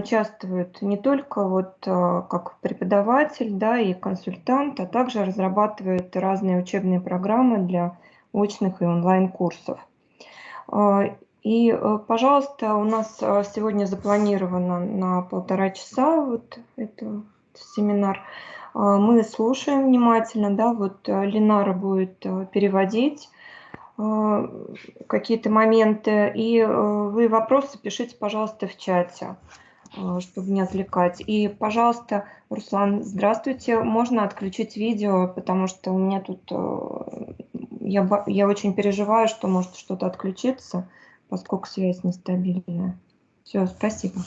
участвует не только вот как преподаватель, да, и консультант, а также разрабатывает разные учебные программы для очных и онлайн-курсов. И, пожалуйста, у нас сегодня запланировано на 1,5 часа вот это семинар. Мы слушаем внимательно, да, вот Ленара будет переводить какие-то моменты, и вы вопросы пишите, пожалуйста, в чате, чтобы не отвлекать. И, пожалуйста, Руслан, здравствуйте. Можно отключить видео, потому что у меня тут... Я очень переживаю, что может что-то отключиться, поскольку связь нестабильная. Все, спасибо.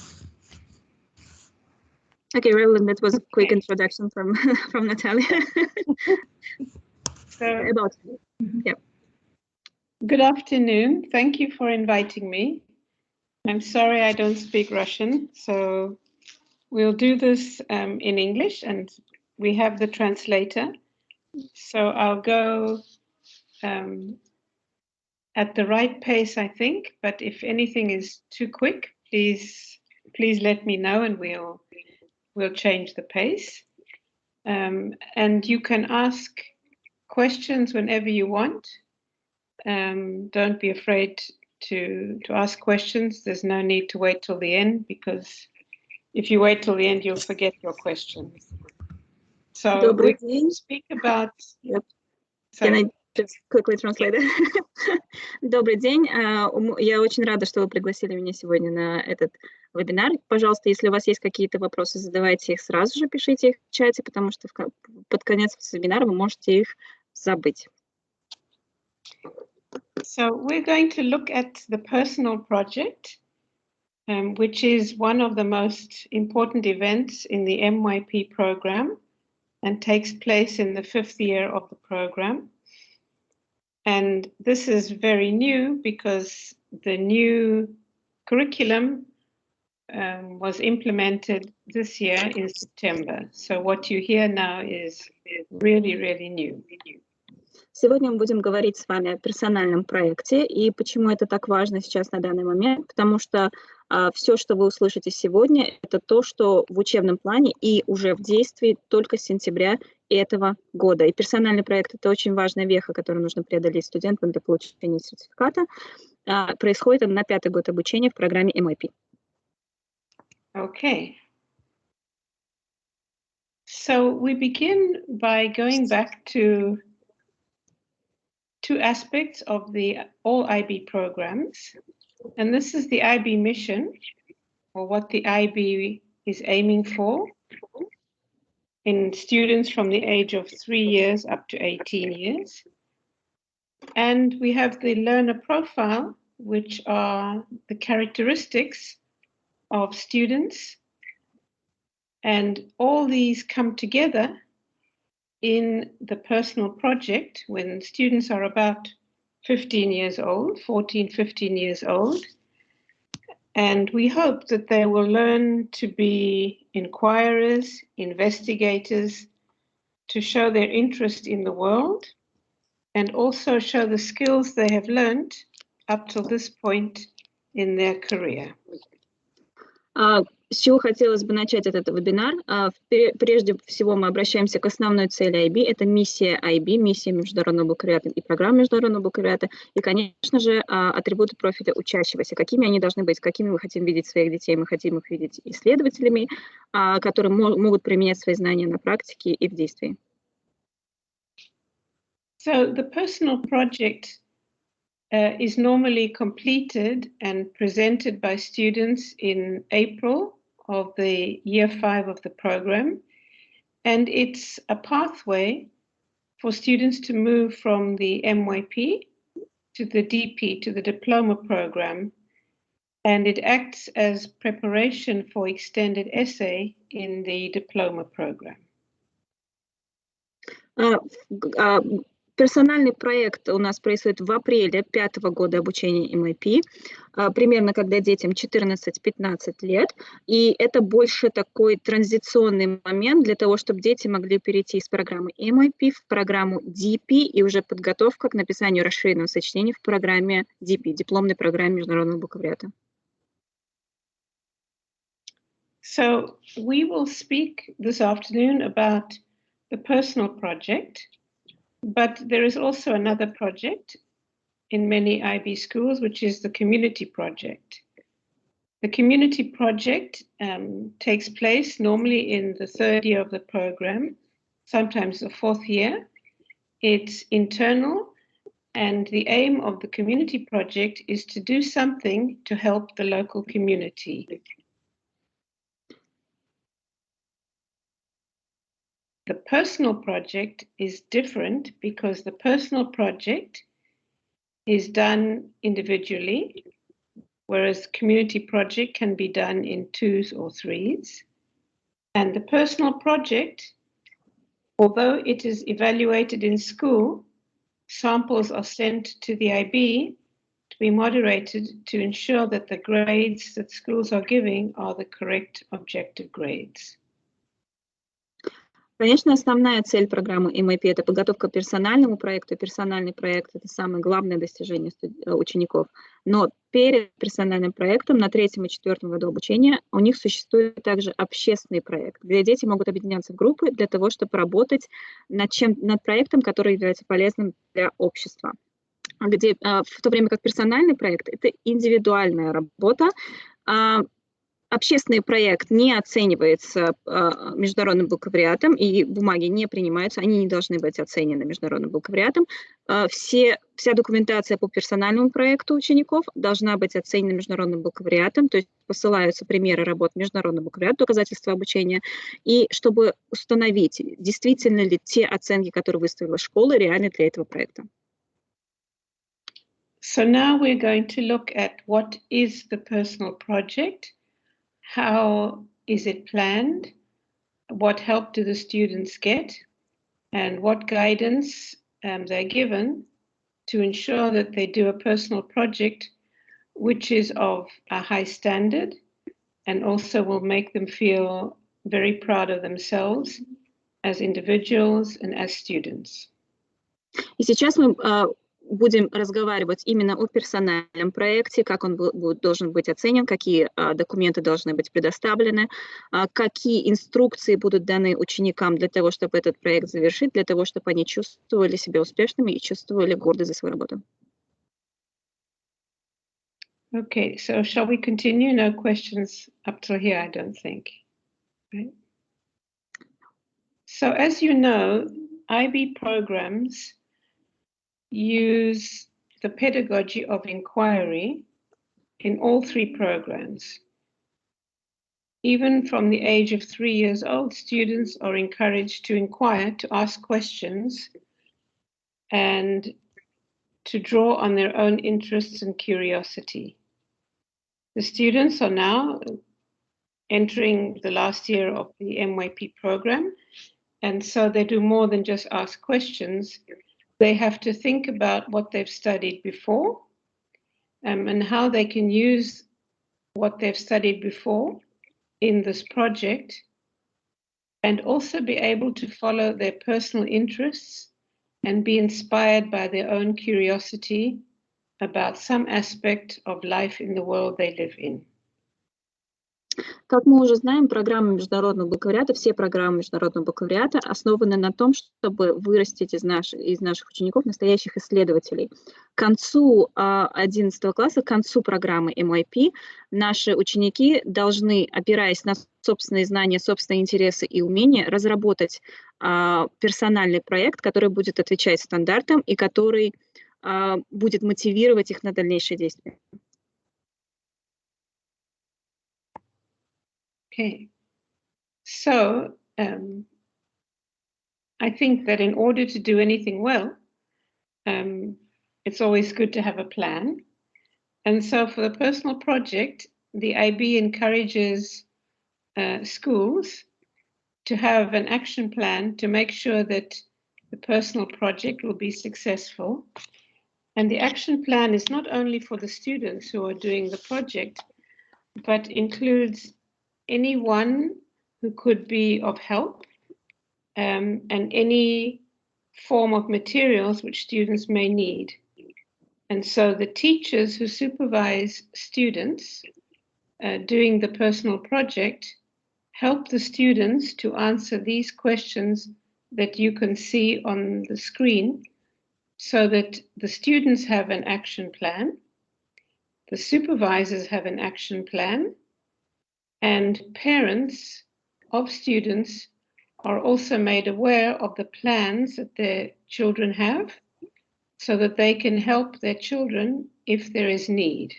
Okay, Roland, that was a quick introduction from Natalia. Good afternoon. Thank you for inviting me. I'm sorry I don't speak Russian, so we'll do this in English, and we have the translator. So I'll go at the right pace, I think, but if anything is too quick, please let me know, and we'll change the pace. And you can ask questions whenever you want. Don't be afraid to ask questions. There's no need to wait till the end, because if you wait till the end, you'll forget your questions. So we speak about... Yep. Can I just quickly translate it? Добрый день. Я очень рада, что вы пригласили меня сегодня на этот вебинар. Пожалуйста, если у вас есть какие-то вопросы, задавайте их сразу же, пишите их в чате, потому что под конец вебинара вы можете их забыть. So we're going to look at the personal project, which is one of the most important events in the MYP program and takes place in the 5th year of the program. And this is very new because the new curriculum was implemented this year in September. So what you hear now is really, really new. Сегодня мы будем говорить с вами о персональном проекте. И почему это так важно сейчас на данный момент? Потому что все, что вы услышите сегодня, это то, что в учебном плане и уже в действии только с сентября этого года. И персональный проект — это очень важная веха, которую нужно преодолеть студентам для получения сертификата. Происходит он на 5-й год обучения в программе MYP. Okay. So we begin by going back to two aspects of all IB programs. And this is the IB mission, or what the IB is aiming for in students from the age of 3 years up to 18 years. And we have the learner profile, which are the characteristics of students. And all these come together in the personal project when students are about 15 years old, 14, 15 years old. And we hope that they will learn to be inquirers, investigators, to show their interest in the world, and also show the skills they have learned up till this point in their career. С чего хотелось бы начать этот вебинар? Прежде всего мы обращаемся к основной цели IB. Это миссия IB, миссия Международного бакалавриата и программа Международного бакалавриата. И, конечно же, атрибуты профиля учащегося. Какими они должны быть, какими мы хотим видеть своих детей. Мы хотим их видеть исследователями, которые могут применять свои знания на практике и в действии. So the personal project is normally completed and presented by students in April of the year 5 of the program. And it's a pathway for students to move from the MYP to the DP, to the diploma program. And it acts as preparation for extended essay in the diploma program. Персональный проект у нас происходит в апреле 5-го года обучения MYP, примерно когда детям 14-15 лет. И это больше такой транзиционный момент для того, чтобы дети могли перейти из программы MYP в программу DP и уже подготовка к написанию расширенного сочинения в программе DP, дипломной программе Международного бакалавриата. So we will speak this afternoon about the personal project, but there is also another project in many IB schools, which is the community project. The community project takes place normally in the third year of the program, sometimes the fourth year. It's internal, and the aim of the community project is to do something to help the local community. The personal project is different because the personal project is done individually, whereas community project can be done in 2s or 3s. And the personal project, although it is evaluated in school, samples are sent to the IB to be moderated to ensure that the grades that schools are giving are the correct objective grades. Конечно, основная цель программы MIP – это подготовка к персональному проекту. Персональный проект – это самое главное достижение учеников. Но перед персональным проектом на 3-м и 4-м году обучения у них существует также общественный проект, где дети могут объединяться в группы для того, чтобы работать над проектом, который является полезным для общества. Где, в то время как персональный проект – это индивидуальная работа. Общественный проект не оценивается международным бакалавриатом, и бумаги не принимаются, они не должны быть оценены международным бакалавриатом. Вся документация по персональному проекту учеников должна быть оценена международным бакалавриатом, то есть посылаются примеры работ международного бакалавриата, доказательства обучения, и чтобы установить, действительно ли те оценки, которые выставила школа, реальны для этого проекта. So now we're going to look at what is the personal project. How is it planned? What help do the students get? And what guidance they're given to ensure that they do a personal project which is of a high standard and also will make them feel very proud of themselves as individuals and as students. И сейчас мы будем разговаривать именно о персональном проекте, как он должен быть оценен, какие документы должны быть предоставлены, какие инструкции будут даны ученикам для того, чтобы этот проект завершить, для того, чтобы они чувствовали себя успешными и чувствовали гордость за свою работу. Okay, so shall we continue? No questions up till here, I don't think. Right? So as you know, IB programs use the pedagogy of inquiry in all 3 programs. Even from the age of 3 years old, students are encouraged to inquire, to ask questions, and to draw on their own interests and curiosity. The students are now entering the last year of the MYP program, and so they do more than just ask questions. They have to think about what they've studied before and how they can use what they've studied before in this project, and also be able to follow their personal interests and be inspired by their own curiosity about some aspect of life in the world they live in. Как мы уже знаем, программы международного бакалавриата, все программы международного бакалавриата основаны на том, чтобы вырастить из наших учеников настоящих исследователей. К концу 11 класса, к концу программы MYP, наши ученики должны, опираясь на собственные знания, собственные интересы и умения, разработать персональный проект, который будет отвечать стандартам и который будет мотивировать их на дальнейшие действия. Okay, so I think that in order to do anything well, it's always good to have a plan. And so for the personal project, the IB encourages schools to have an action plan to make sure that the personal project will be successful. And the action plan is not only for the students who are doing the project, but includes anyone who could be of help and any form of materials which students may need. And so the teachers who supervise students doing the personal project help the students to answer these questions that you can see on the screen, so that the students have an action plan, the supervisors have an action plan, and parents of students are also made aware of the plans that their children have, so that they can help their children if there is need.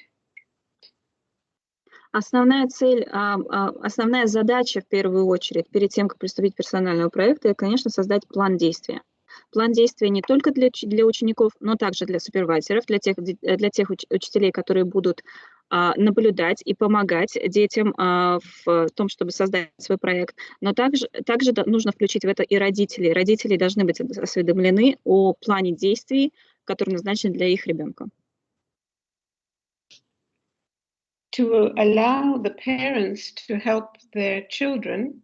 Основная цель, основная задача в первую очередь, перед тем, как приступить к персональному проекту, это, конечно, создать план действия. План действия не только для учеников, но также для супервайзеров, для тех учителей, которые будут наблюдать и помогать детям в том, чтобы создать свой проект. Но также нужно включить в это и родителей. Родители должны быть осведомлены о плане действий, который назначен для их ребенка. To allow the parents to help their children,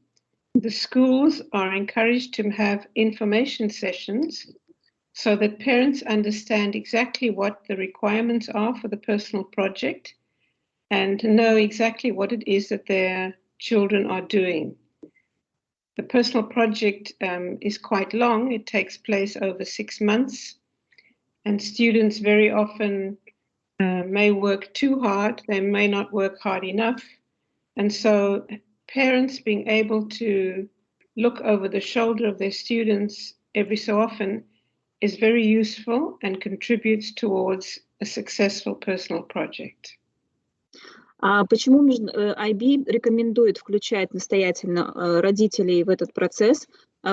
the schools are encouraged to have information sessions so that parents understand exactly what the requirements are for the personal project and know exactly what it is that their children are doing. The personal project is quite long. It takes place over 6 months, and students very often may work too hard, they may not work hard enough, and so parents being able to look over the shoulder of their students every so often is very useful and contributes towards a successful personal project. Почему IB рекомендует включать настоятельно родителей в этот процесс?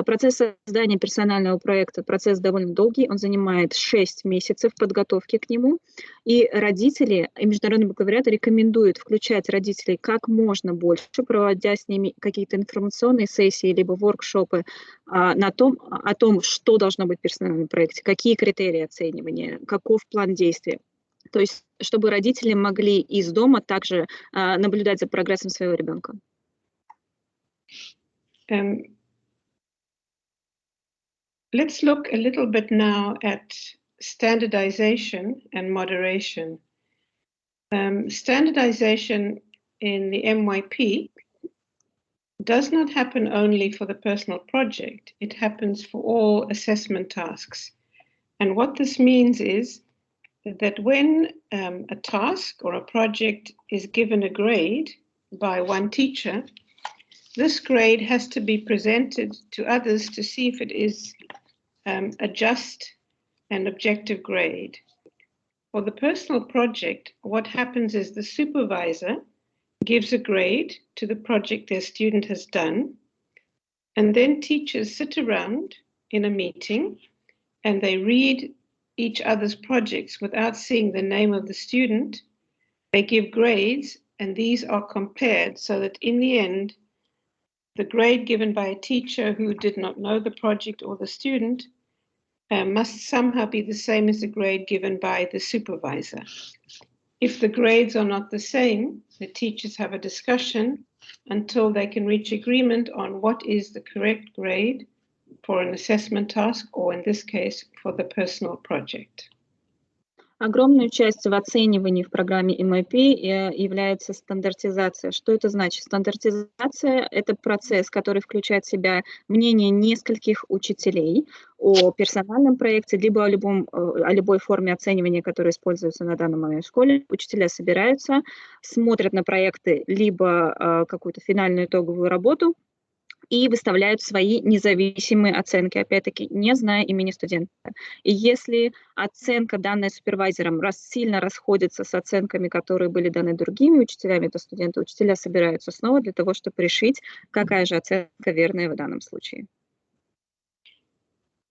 Процесс создания персонального проекта, процесс довольно долгий, он занимает 6 месяцев подготовки к нему, и родители, и Международный бакалавриат рекомендует включать родителей как можно больше, проводя с ними какие-то информационные сессии, либо воркшопы о том, что должно быть в персональном проекте, какие критерии оценивания, каков план действия. То есть, чтобы родители могли из дома также наблюдать за прогрессом своего ребенка. Let's look a little bit now at standardization and moderation. Standardization in the MYP does not happen only for the personal project. It happens for all assessment tasks. And what this means is that when a task or a project is given a grade by one teacher, this grade has to be presented to others to see if it is a just and objective grade. For the personal project, what happens is the supervisor gives a grade to the project their student has done, and then teachers sit around in a meeting and they read each other's projects without seeing the name of the student. They give grades, and these are compared so that in the end, the grade given by a teacher who did not know the project or the student must somehow be the same as the grade given by the supervisor. If the grades are not the same, the teachers have a discussion until they can reach agreement on what is the correct grade for an assessment task, or in this case, for the personal project. Огромную часть в оценивании в программе MIP является стандартизация. Что это значит? Стандартизация – это процесс, который включает в себя мнение нескольких учителей о персональном проекте, либо о любой форме оценивания, которая используется на данный момент в школе. Учителя собираются, смотрят на проекты, либо какую-то финальную итоговую работу, и выставляют свои независимые оценки, опять-таки, не зная имени студента. И если оценка, данная супервайзером, сильно расходится с оценками, которые были даны другими учителями, то учителя собираются снова для того, чтобы решить, какая же оценка верная в данном случае.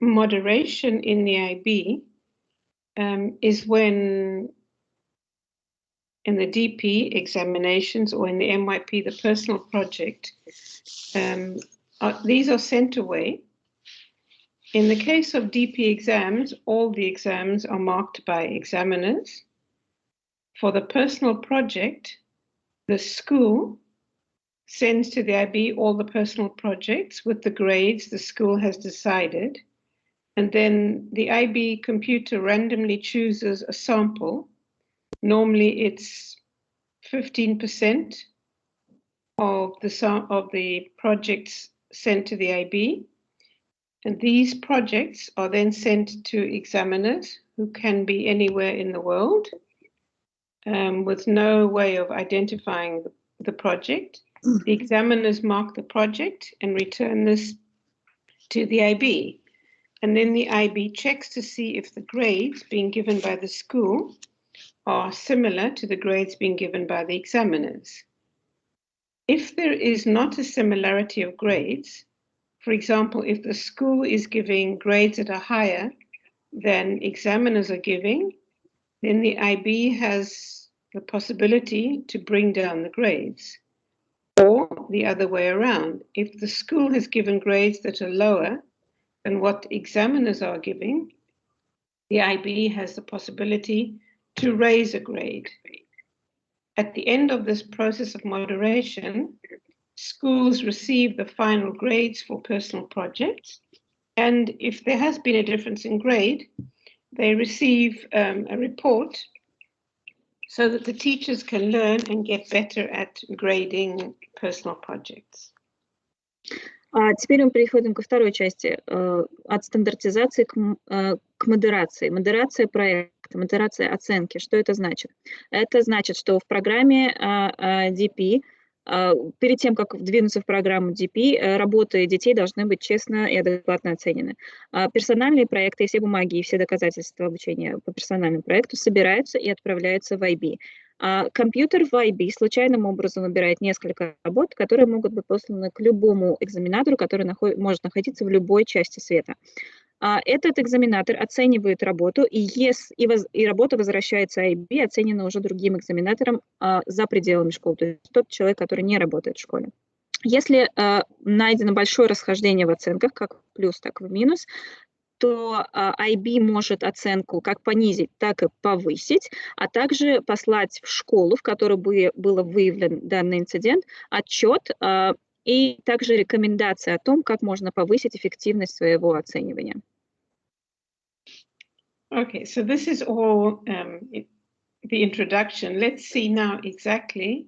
Moderation in the IB is when in the DP examinations or in the MYP, the personal project, these are sent away. In the case of DP exams, all the exams are marked by examiners. For the personal project, the school sends to the IB all the personal projects with the grades the school has decided. And then the IB computer randomly chooses a sample. Normally it's 15% of the projects sent to the IB. And these projects are then sent to examiners who can be anywhere in the world with no way of identifying the project. The examiners mark the project and return this to the IB. And then the IB checks to see if the grades being given by the school are similar to the grades being given by the examiners. If there is not a similarity of grades, for example, if the school is giving grades that are higher than examiners are giving, then the IB has the possibility to bring down the grades. Or the other way around, if the school has given grades that are lower than what examiners are giving, the IB has the possibility to raise a grade. At the end of this process of moderation, schools receive the final grades for personal projects, and if there has been a difference in grade, they receive a report so that the teachers can learn and get better at grading personal projects. Теперь мы переходим ко второй части, от стандартизации к модерации. Модерация проекта, модерация оценки. Что это значит? Это значит, что в программе DP, перед тем, как двинуться в программу DP, работы детей должны быть честно и адекватно оценены. Персональные проекты и все бумаги, и все доказательства обучения по персональному проекту собираются и отправляются в IB. Компьютер в IB случайным образом выбирает несколько работ, которые могут быть посланы к любому экзаменатору, который может находиться в любой части света. Этот экзаменатор оценивает работу, и работа возвращается IB, оценена уже другим экзаменатором за пределами школы, то есть тот человек, который не работает в школе. Если найдено большое расхождение в оценках, как в плюс, так и в минус, то IB может оценку как понизить, так и повысить, а также послать в школу, в которой был выявлен данный инцидент, отчет и также рекомендации о том, как можно повысить эффективность своего оценивания. Okay, so this is all the introduction. Let's see now exactly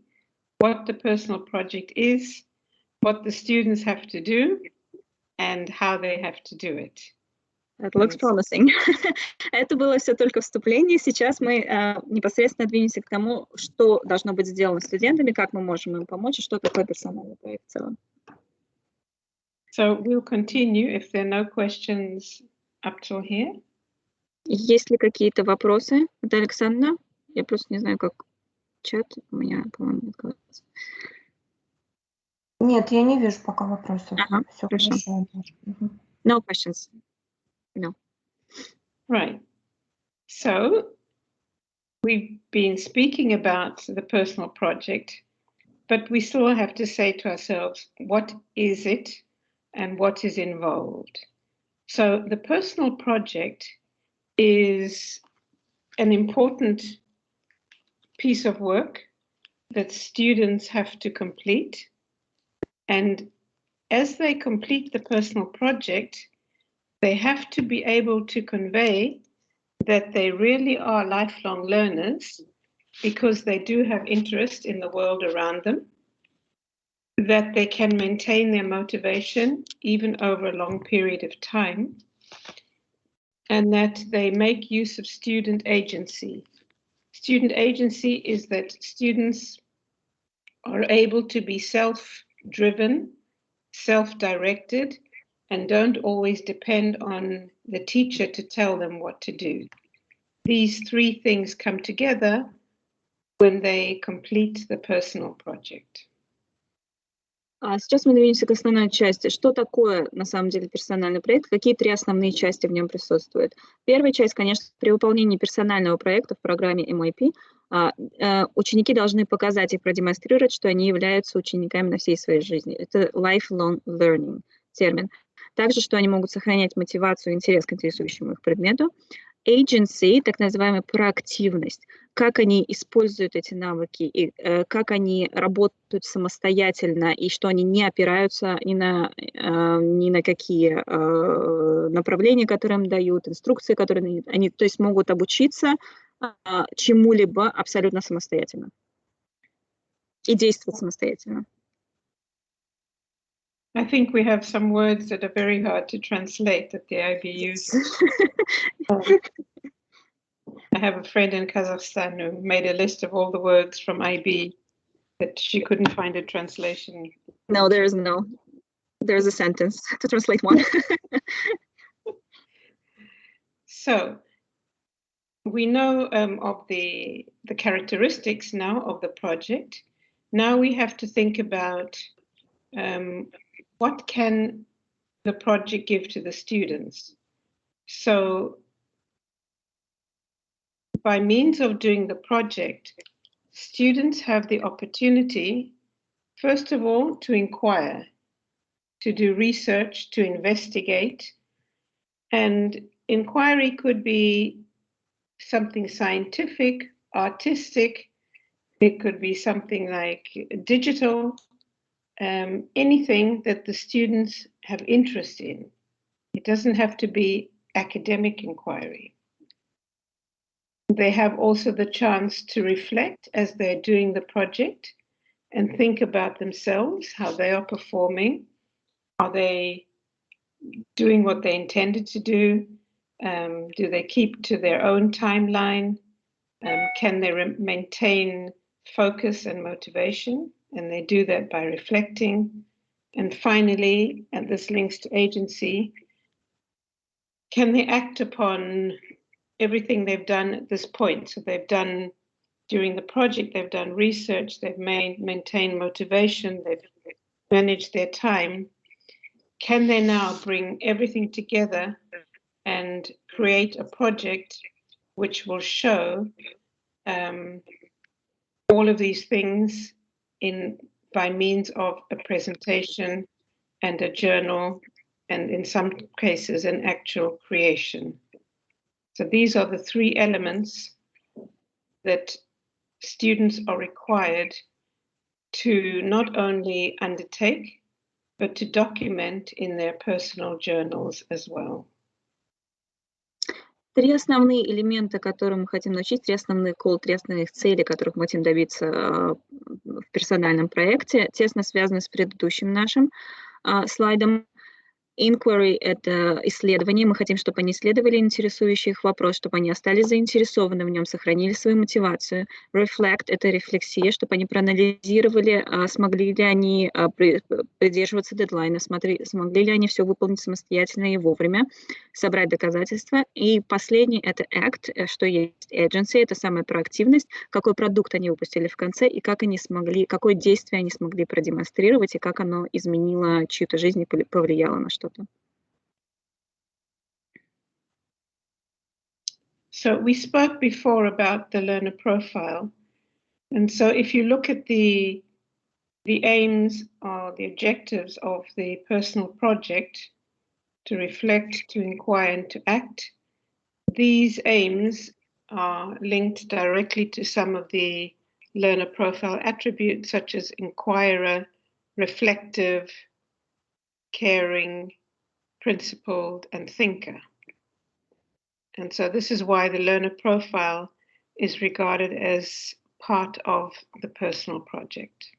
what the personal project is, what the students have to do, and how they have to do it. That looks promising. Это было все только вступление. Сейчас мы непосредственно двинемся к тому, что должно быть сделано студентами, как мы можем им помочь, и что такое персональный проект в целом. So we'll continue if there are no questions up till here. Есть ли какие-то вопросы, Наталья Александровна? Я просто не знаю, как чат у меня, по-моему, не открывается. Нет, я не вижу пока вопросов. Все хорошо. хорошо. No questions. No. Right. So we've been speaking about the personal project, but we still have to say to ourselves, what is it and what is involved? So the personal project is an important piece of work that students have to complete. And as they complete the personal project, they have to be able to convey that they really are lifelong learners because they do have interest in the world around them, that they can maintain their motivation even over a long period of time, and that they make use of student agency. Student agency is that students are able to be self-driven, self-directed, and don't always depend on the teacher to tell them what to do. These three things come together when they complete the personal project. Сейчас мы двинемся к основной части. Что такое на самом деле персональный проект? Какие три основные части в нем присутствуют? Первая часть, конечно, при выполнении персонального проекта в программе MIP ученики должны показать и продемонстрировать, что они являются учениками на всей своей жизни. Это lifelong learning термин. Также, что они могут сохранять мотивацию и интерес к интересующему их предмету. Agency, так называемая проактивность, как они используют эти навыки, и как они работают самостоятельно, и что они не опираются ни на какие направления, которые им дают, инструкции, которые они, то есть могут обучиться чему-либо абсолютно самостоятельно и действовать самостоятельно. I think we have some words that are very hard to translate that the IB uses. I have a friend in Kazakhstan who made a list of all the words from IB that she couldn't find a translation. No, there's a sentence to translate one. So we know of the characteristics now of the project. Now we have to think about what can the project give to the students. So by means of doing the project, students have the opportunity, first of all, to inquire, to do research, to investigate. And inquiry could be something scientific, artistic, it could be something like digital, anything that the students have interest in. It doesn't have to be academic inquiry. They have also the chance to reflect as they're doing the project and think about themselves, how they are performing. Are they doing what they intended to do? Do they keep to their own timeline? Can they maintain focus and motivation? And they do that by reflecting. And finally, and this links to agency, can they act upon everything they've done at this point? So they've done, during the project, they've done research, they've maintained motivation, they've managed their time. Can they now bring everything together and create a project which will show all of these things by means of a presentation and a journal, and in some cases an actual creation. So these are the three elements that students are required to not only undertake, but to document in their personal journals as well. Три основные элемента, которые мы хотим научить, три основные цели, которых мы хотим добиться в персональном проекте, тесно связаны с предыдущим нашим слайдом. Inquiry — это исследование. Мы хотим, чтобы они исследовали интересующий их вопрос, чтобы они остались заинтересованы в нем, сохранили свою мотивацию. Reflect — это рефлексия, чтобы они проанализировали, смогли ли они придерживаться дедлайна, смогли ли они все выполнить самостоятельно и вовремя, собрать доказательства. И последний — это act, что есть agency, это самая проактивность, какой продукт они выпустили в конце и как они смогли, какое действие они смогли продемонстрировать и как оно изменило чью-то жизнь и повлияло на что-то. So we spoke before about the learner profile. And so if you look at the aims or the objectives of the personal project, to reflect, to inquire, and to act, these aims are linked directly to some of the learner profile attributes such as inquirer, reflective, caring, principled, and thinker. And so this is why the learner profile is regarded as part of the personal project.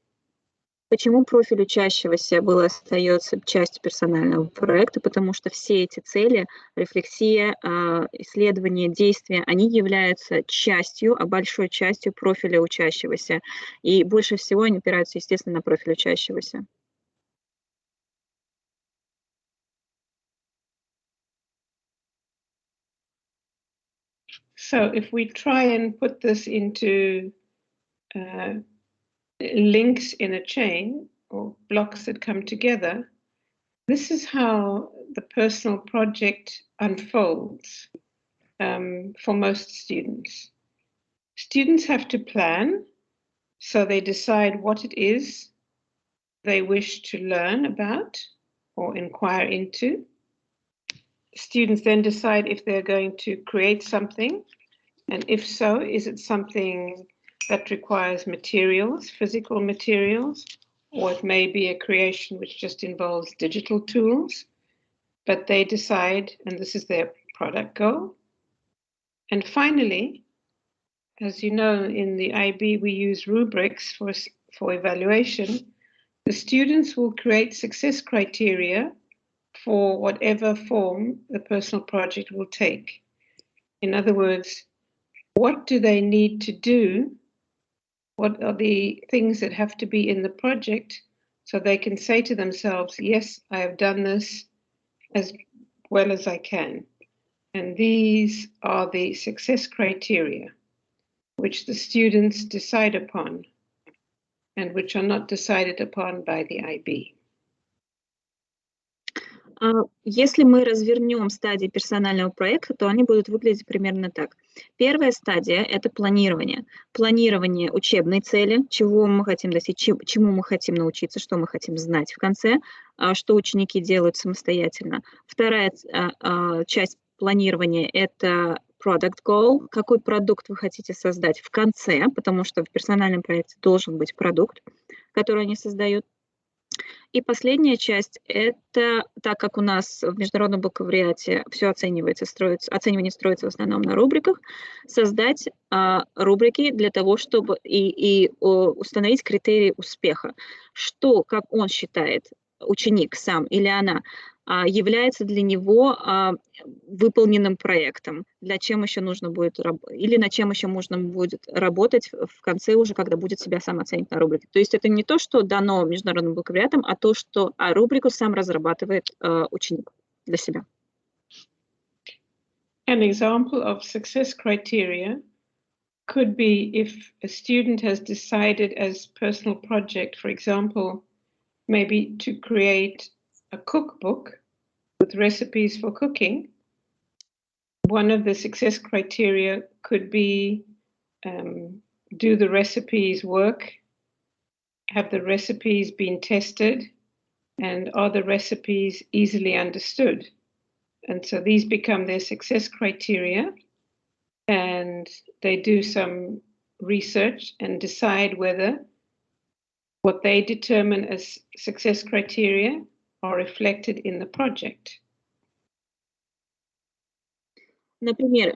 Почему профиль учащегося остается частью персонального проекта? Потому что все эти цели, рефлексия, исследования, действия, они являются частью, большой частью профиля учащегося. И больше всего они опираются, естественно, на профиль учащегося. So if we try and put this into links in a chain or blocks that come together, this is how the personal project unfolds for most students. Students have to plan, so they decide what it is they wish to learn about or inquire into. Students then decide if they're going to create something, and if so, is it something that requires materials, physical materials, or it may be a creation which just involves digital tools, but they decide, and this is their product goal. And finally, as you know, in the IB, we use rubrics for evaluation. the students will create success criteria for whatever form the personal project will take. In other words, what do they need to do? What are the things that have to be in the project so they can say to themselves, yes, I have done this as well as I can. And these are the success criteria which the students decide upon and which are not decided upon by the IB. Если мы развернем стадии персонального проекта, то они будут выглядеть примерно так. Первая стадия – это планирование. Планирование учебной цели, чего мы хотим достичь, чему мы хотим научиться, что мы хотим знать в конце, что ученики делают самостоятельно. Вторая часть планирования – это product goal, какой продукт вы хотите создать в конце, потому что в персональном проекте должен быть продукт, который они создают. И последняя часть – это, так как у нас в Международном бакалавриате все оценивание строится в основном на рубриках, создать рубрики для того, чтобы и установить критерии успеха. Что, как он считает, ученик сам или она, является для него выполненным проектом, для чем еще нужно будет, или над чем еще можно будет работать в конце уже, когда будет себя сам оценить на рубрике. То есть это не то, что дано международным бакалавриатом, а то, что рубрику сам разрабатывает ученик для себя. An example of success criteria could be if a student has decided as personal project, for example, maybe to create a cookbook with recipes for cooking. One of the success criteria could be do the recipes work? Have the recipes been tested? And are the recipes easily understood? And so these become their success criteria, and they do some research and decide whether what they determine as success criteria are reflected in the project. Например,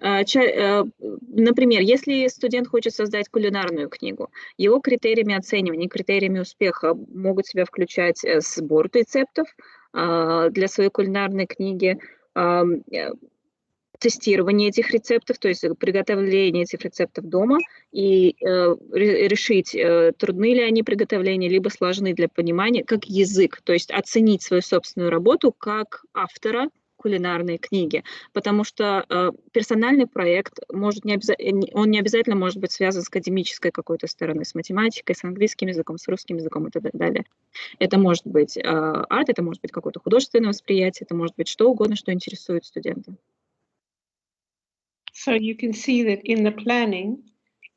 если студент хочет создать кулинарную книгу, его критериями оценивания, критериями успеха могут себя включать сбор рецептов для своей кулинарной книги, тестирование этих рецептов, то есть приготовление этих рецептов дома и решить, трудны ли они приготовления, либо сложны для понимания, как язык, то есть оценить свою собственную работу как автора кулинарной книги, потому что персональный проект может он не обязательно может быть связан с академической какой-то стороной, с математикой, с английским языком, с русским языком и так далее. Это может быть арт, это может быть какое-то художественное восприятие, это может быть что угодно, что интересует студента. So you can see that in the planning,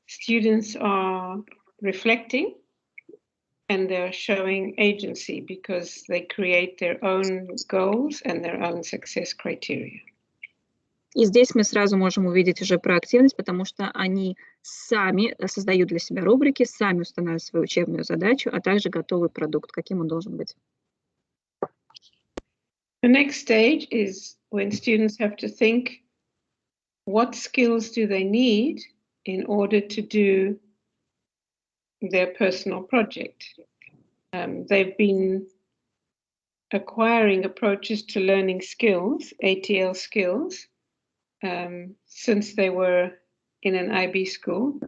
students are reflecting and they're showing agency because they create their own goals and their own success criteria. И здесь мы сразу можем увидеть уже проактивность, потому что они сами создают для себя рубрики, сами устанавливают свою учебную задачу, а также готовый продукт, каким он должен быть. The next stage is when students have to think, what skills do they need in order to do their personal project? They've been acquiring approaches to learning skills, ATL skills, since they were in an IB school.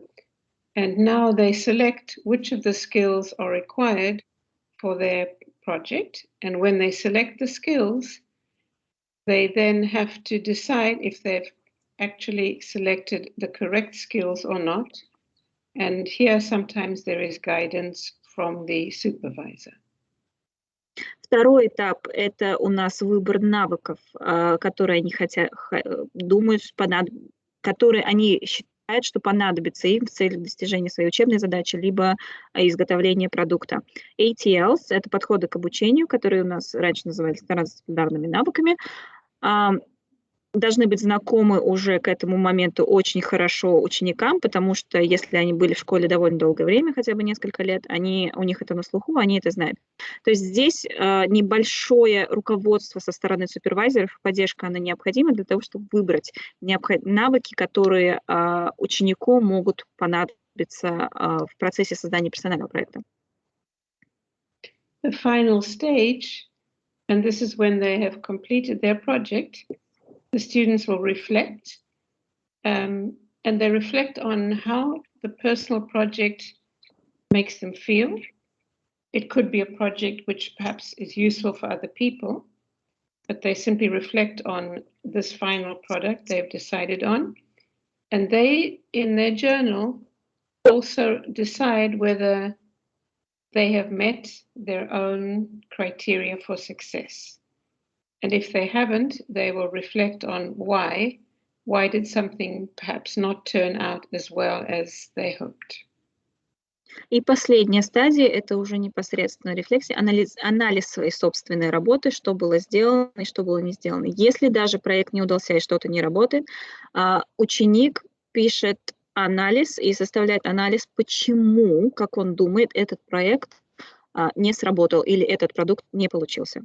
And now they select which of the skills are required for their project. And when they select the skills, they then have to decide if they've actually selected the correct skills or not. And here sometimes there is guidance from the supervisor. Второй этап – это у нас выбор навыков, которые они думают, которые они считают, что понадобится им в целях достижения своей учебной задачи, либо изготовления продукта. ATLs – это подходы к обучению, которые у нас раньше назывались трансдисциплинарными навыками. Должны быть знакомы уже к этому моменту очень хорошо ученикам, потому что если они были в школе довольно долгое время, хотя бы несколько лет, у них это на слуху, они это знают. То есть здесь небольшое руководство со стороны супервайзеров, поддержка, она необходима для того, чтобы выбрать навыки, которые ученику могут понадобиться в процессе создания персонального проекта. the final stage, and this is when they have completed their project, the students will reflect, and they reflect on how the personal project makes them feel. It could be a project which perhaps is useful for other people, but they simply reflect on this final product they've decided on. And they, in their journal, also decide whether they have met their own criteria for success. And if they haven't, they will reflect on why. Why did something perhaps not turn out as well as they hoped? И последняя стадия – это уже непосредственно рефлексия, анализ своей собственной работы, что было сделано и что было не сделано. Если даже проект не удался и что-то не работает, ученик пишет анализ и составляет анализ, почему, как он думает, этот проект не сработал или этот продукт не получился.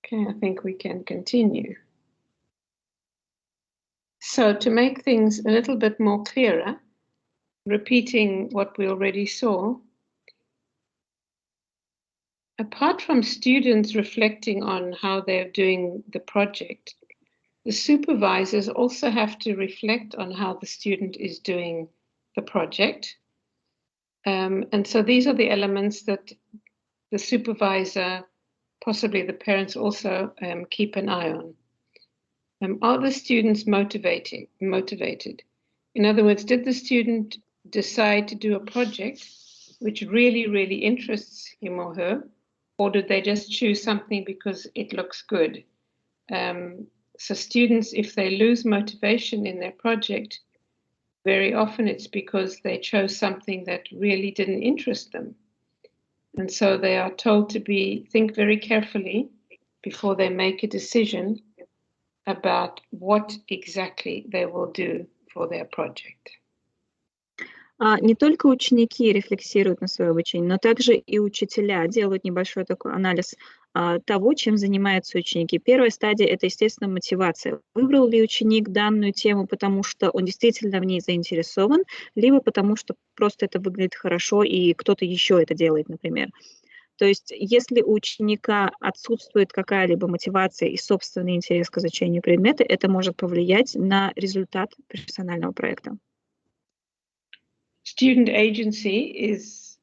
Okay, I think we can continue. So to make things a little bit more clearer, repeating what we already saw, apart from students reflecting on how they're doing the project, the supervisors also have to reflect on how the student is doing the project. And so these are the elements that the supervisor, possibly the parents also keep an eye on. Are the students motivated? In other words, did the student decide to do a project which really, really interests him or her, or did they just choose something because it looks good? So students, if they lose motivation in their project, very often it's because they chose something that really didn't interest them. And so they are told to think very carefully before they make a decision about what exactly they will do for their project. Не только ученики рефлексируют на свое обучение, но также и учителя делают небольшой такой анализ того, чем занимаются ученики. Первая стадия – это, естественно, мотивация. Выбрал ли ученик данную тему, потому что он действительно в ней заинтересован, либо потому что просто это выглядит хорошо и кто-то еще это делает, например. То есть если у ученика отсутствует какая-либо мотивация и собственный интерес к изучению предмета, это может повлиять на результат персонального проекта. Student agency is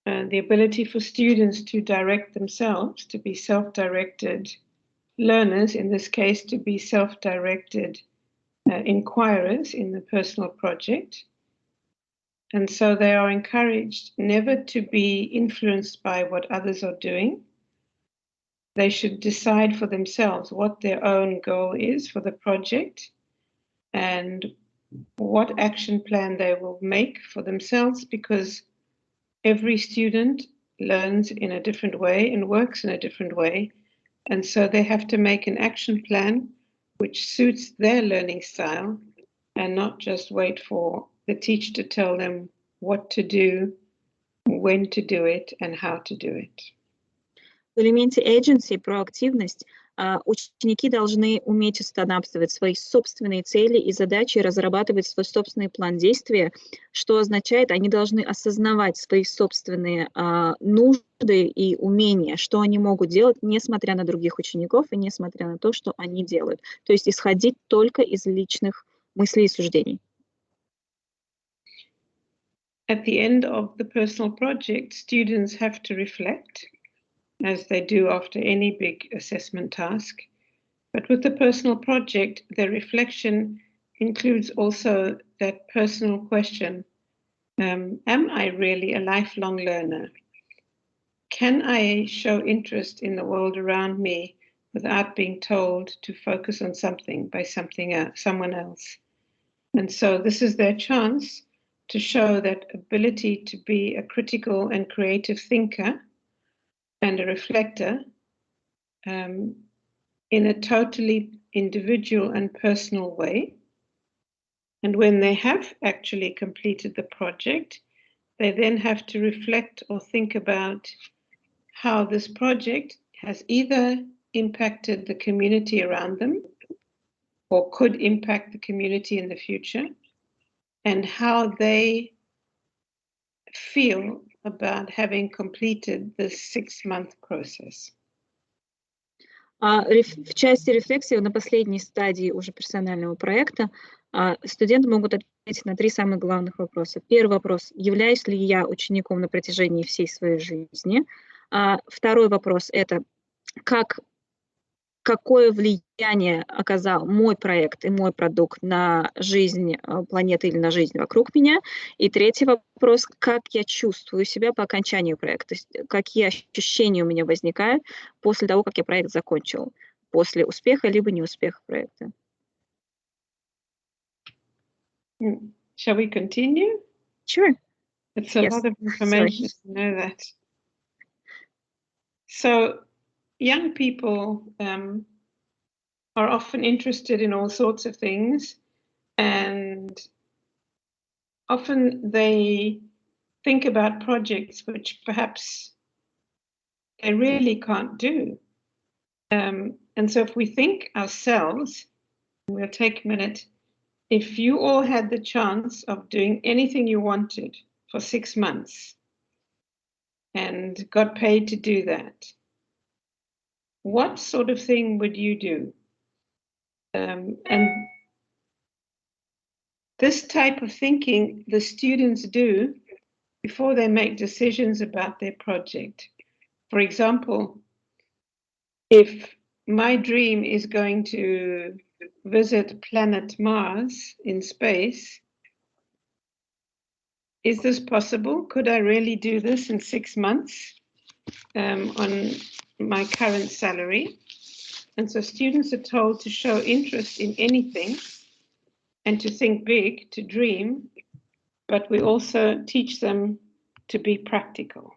the ability for students to direct themselves, to be self-directed learners, in this case, to be self-directed inquirers in the personal project. And so they are encouraged never to be influenced by what others are doing. They should decide for themselves what their own goal is for the project and what action plan they will make for themselves, because every student learns in a different way and works in a different way. And so they have to make an action plan which suits their learning style and not just wait for the teacher to tell them what to do, when to do it, and how to do it. В элементе agency, проактивность, ученики должны уметь устанавливать свои собственные цели и задачи, разрабатывать свой собственный план действия, что означает, они должны осознавать свои собственные нужды и умения, что они могут делать, несмотря на других учеников и несмотря на то, что они делают. То есть исходить только из личных мыслей и суждений. At the end of the personal project, students have to reflect, as they do after any big assessment task. But with the personal project, their reflection includes also that personal question, am I really a lifelong learner? Can I show interest in the world around me without being told to focus on something by someone else? And so this is their chance to show that ability to be a critical and creative thinker and a reflector in a totally individual and personal way. And when they have actually completed the project, they then have to reflect or think about how this project has either impacted the community around them or could impact the community in the future, and how they feel about having completed this 6-month process? В части рефлексии на последней стадии уже персонального проекта студенты могут ответить на 3 самых главных вопроса. Первый вопрос: являюсь ли я учеником на протяжении всей своей жизни? Второй вопрос — это какое влияние оказал мой проект и мой продукт на жизнь планеты или на жизнь вокруг меня? И третий вопрос: как я чувствую себя по окончанию проекта? То есть какие ощущения у меня возникают после того, как я проект закончил, после успеха либо неуспеха проекта? Shall we continue? Sure. It's a Yes. lot of information to know that. So young people are often interested in all sorts of things, and often they think about projects which perhaps they really can't do. And so if we think ourselves, we'll take a minute, if you all had the chance of doing anything you wanted for 6 months and got paid to do that, what sort of thing would you do? And this type of thinking the students do before they make decisions about their project. For example, if my dream is going to visit planet Mars in space, is this possible? Could I really do this in 6 months on my current salary? And so students are told to show interest in anything and to think big, to dream, but we also teach them to be practical.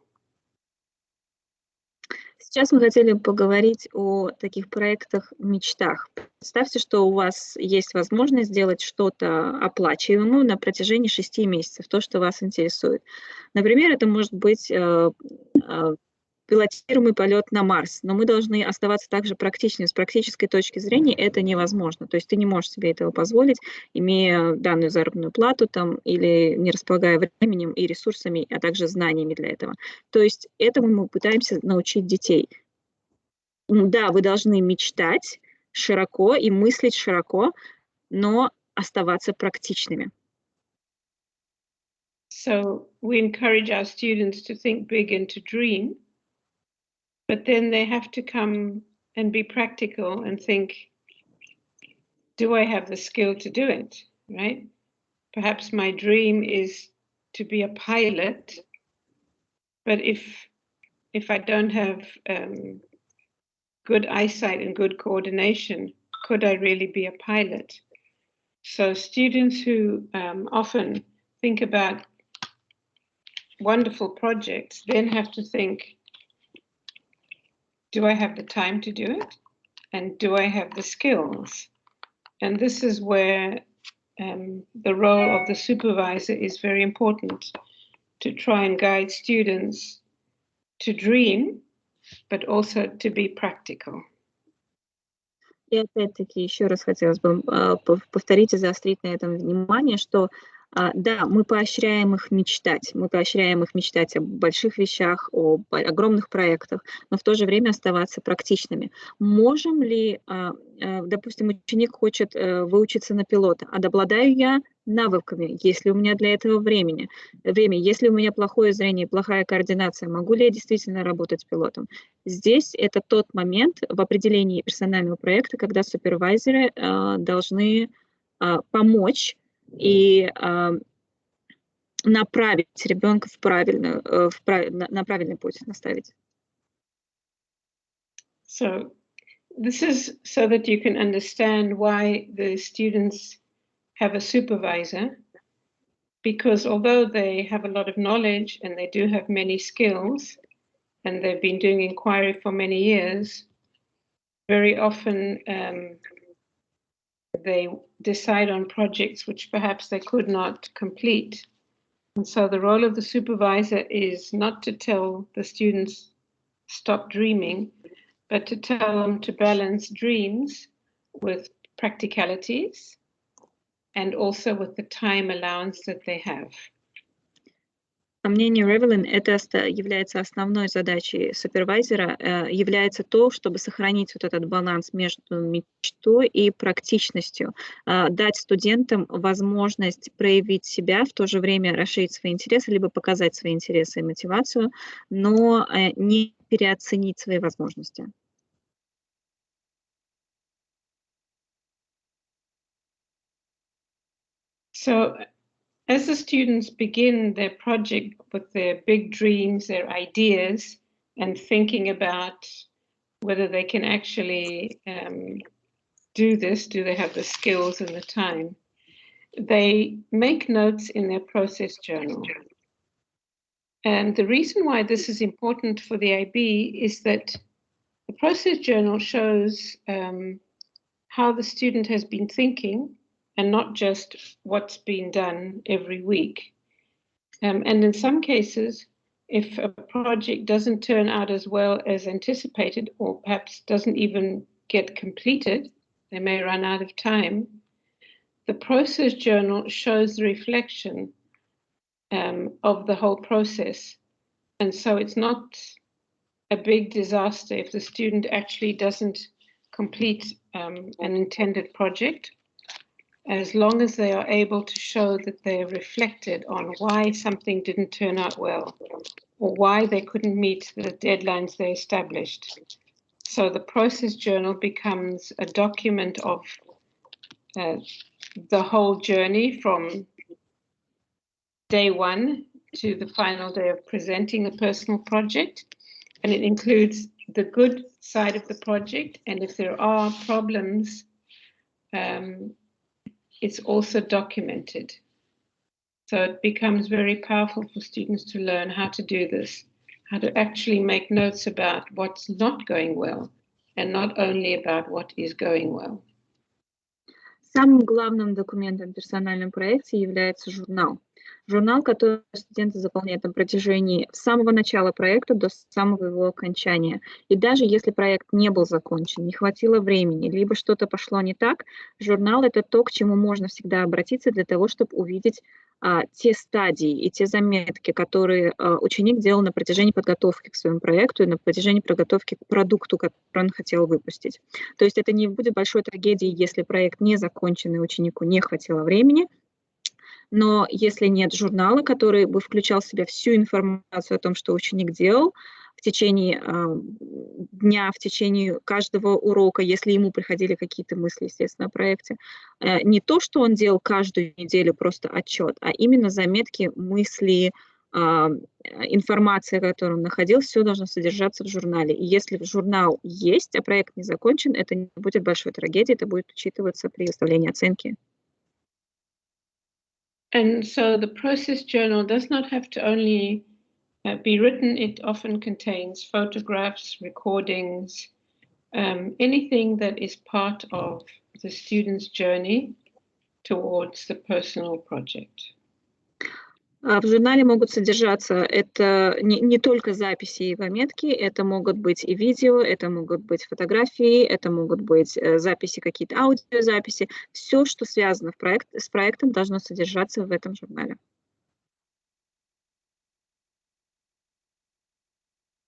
Сейчас мы хотели поговорить о таких проектах-мечтах. Представьте, что у вас есть возможность сделать что-то оплачиваемое на протяжении 6 месяцев, то, что вас интересует. Например, это может быть пилотируемый полет на Марс, но мы должны оставаться также практичными. С практической точки зрения это невозможно. То есть ты не можешь себе этого позволить, имея данную заработную плату там, или не располагая временем и ресурсами, а также знаниями для этого. То есть этому мы пытаемся научить детей. Да, вы должны мечтать широко и мыслить широко, но оставаться практичными. So we encourage our students to think big and to dream, but then they have to come and be practical and think, do I have the skill to do it, right? Perhaps my dream is to be a pilot, but if I don't have good eyesight and good coordination, could I really be a pilot? So students who often think about wonderful projects then have to think, do I have the time to do it? And do I have the skills? And this is where the role of the supervisor is very important, to try and guide students to dream, but also to be practical. И опять-таки еще раз хотелось бы повторить и заострить на этом внимание, что да, мы поощряем их мечтать. Мы поощряем их мечтать о больших вещах, о огромных проектах, но в то же время оставаться практичными. Можем ли, допустим, ученик хочет выучиться на пилота, а обладаю я навыками, есть ли у меня для этого время, если у меня плохое зрение, плохая координация, могу ли я действительно работать пилотом? Здесь это тот момент в определении персонального проекта, когда супервайзеры должны помочь и направить ребенка на правильный путь, наставить. So this is so that you can understand why the students have a supervisor, because although they have a lot of knowledge and they do have many skills, and they've been doing inquiry for many years, very often they decide on projects which perhaps they could not complete. And so the role of the supervisor is not to tell the students, stop dreaming, but to tell them to balance dreams with practicalities and also with the time allowance that they have. По мнению Ревелин, это является основной задачей супервайзера, является то, чтобы сохранить вот этот баланс между мечтой и практичностью, дать студентам возможность проявить себя, в то же время расширить свои интересы, либо показать свои интересы и мотивацию, но не переоценить свои возможности. So, as the students begin their project with their big dreams, their ideas, and thinking about whether they can actually do this, do they have the skills and the time, they make notes in their process journal. And the reason why this is important for the IB is that the process journal shows how the student has been thinking and not just what's been done every week. And in some cases, if a project doesn't turn out as well as anticipated, or perhaps doesn't even get completed, they may run out of time, the process journal shows the reflection of the whole process. And so it's not a big disaster if the student actually doesn't complete an intended project, as long as they are able to show that they reflected on why something didn't turn out well, or why they couldn't meet the deadlines they established. So the process journal becomes a document of the whole journey from day one to the final day of presenting the personal project. And it includes the good side of the project. And if there are problems, it's also documented. So it becomes very powerful for students to learn how to do this, how to actually make notes about what's not going well, and not only about what is going well. Самым главным документом в персональном проекте является журнал. Журнал, который студенты заполняют на протяжении с самого начала проекта до самого его окончания. И даже если проект не был закончен, не хватило времени, либо что-то пошло не так, журнал — это то, к чему можно всегда обратиться для того, чтобы увидеть те стадии и те заметки, которые ученик делал на протяжении подготовки к своему проекту и на протяжении подготовки к продукту, который он хотел выпустить. То есть это не будет большой трагедией, если проект не закончен и ученику не хватило времени. Но если нет журнала, который бы включал в себя всю информацию о том, что ученик делал в течение дня, в течение каждого урока, если ему приходили какие-то мысли, естественно, о проекте, не то, что он делал каждую неделю просто отчет, а именно заметки, мысли, информация, которую он находил, все должно содержаться в журнале. И если журнал есть, а проект не закончен, это не будет большой трагедией, это будет учитываться при выставлении оценки. And so the process journal does not have to only be written. It often contains photographs, recordings, anything that is part of the student's journey towards the personal project. В журнале могут содержаться это не только записи и пометки, это могут быть и видео, это могут быть фотографии, это могут быть записи, какие-то аудиозаписи. Все, что связано с проектом, должно содержаться в этом журнале.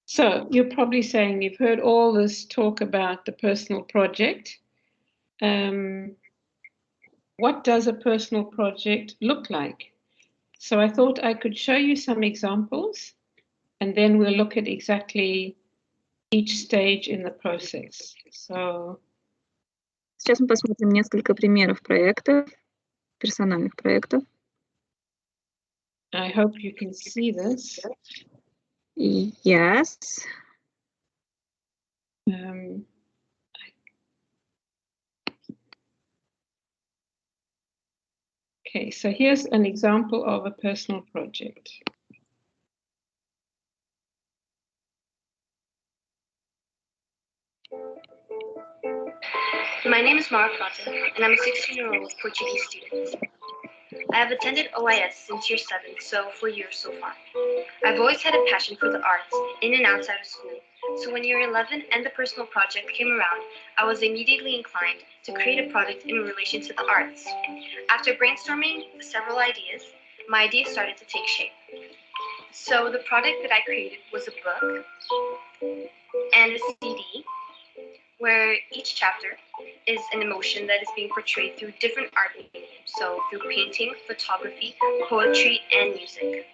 So you're probably saying you've heard all this talk about the personal project. What does a personal project look like? So I thought I could show you some examples, and then we'll look at exactly each stage in the process. So, сейчас мы посмотрим несколько примеров проектов, персональных проектов. I hope you can see this. Yes. Okay, so here's an example of a personal project. My name is Mara Prata, and I'm a 16-year-old Portuguese student. I have attended OIS since year 7, so 4 years so far. I've always had a passion for the arts, in and outside of school, so when year 11 and the personal project came around, I was immediately inclined to create a project in relation to the arts. After brainstorming several ideas, my idea started to take shape. So the product that I created was a book and a CD where each chapter is an emotion that is being portrayed through different art mediums, so through painting, photography, poetry, and music.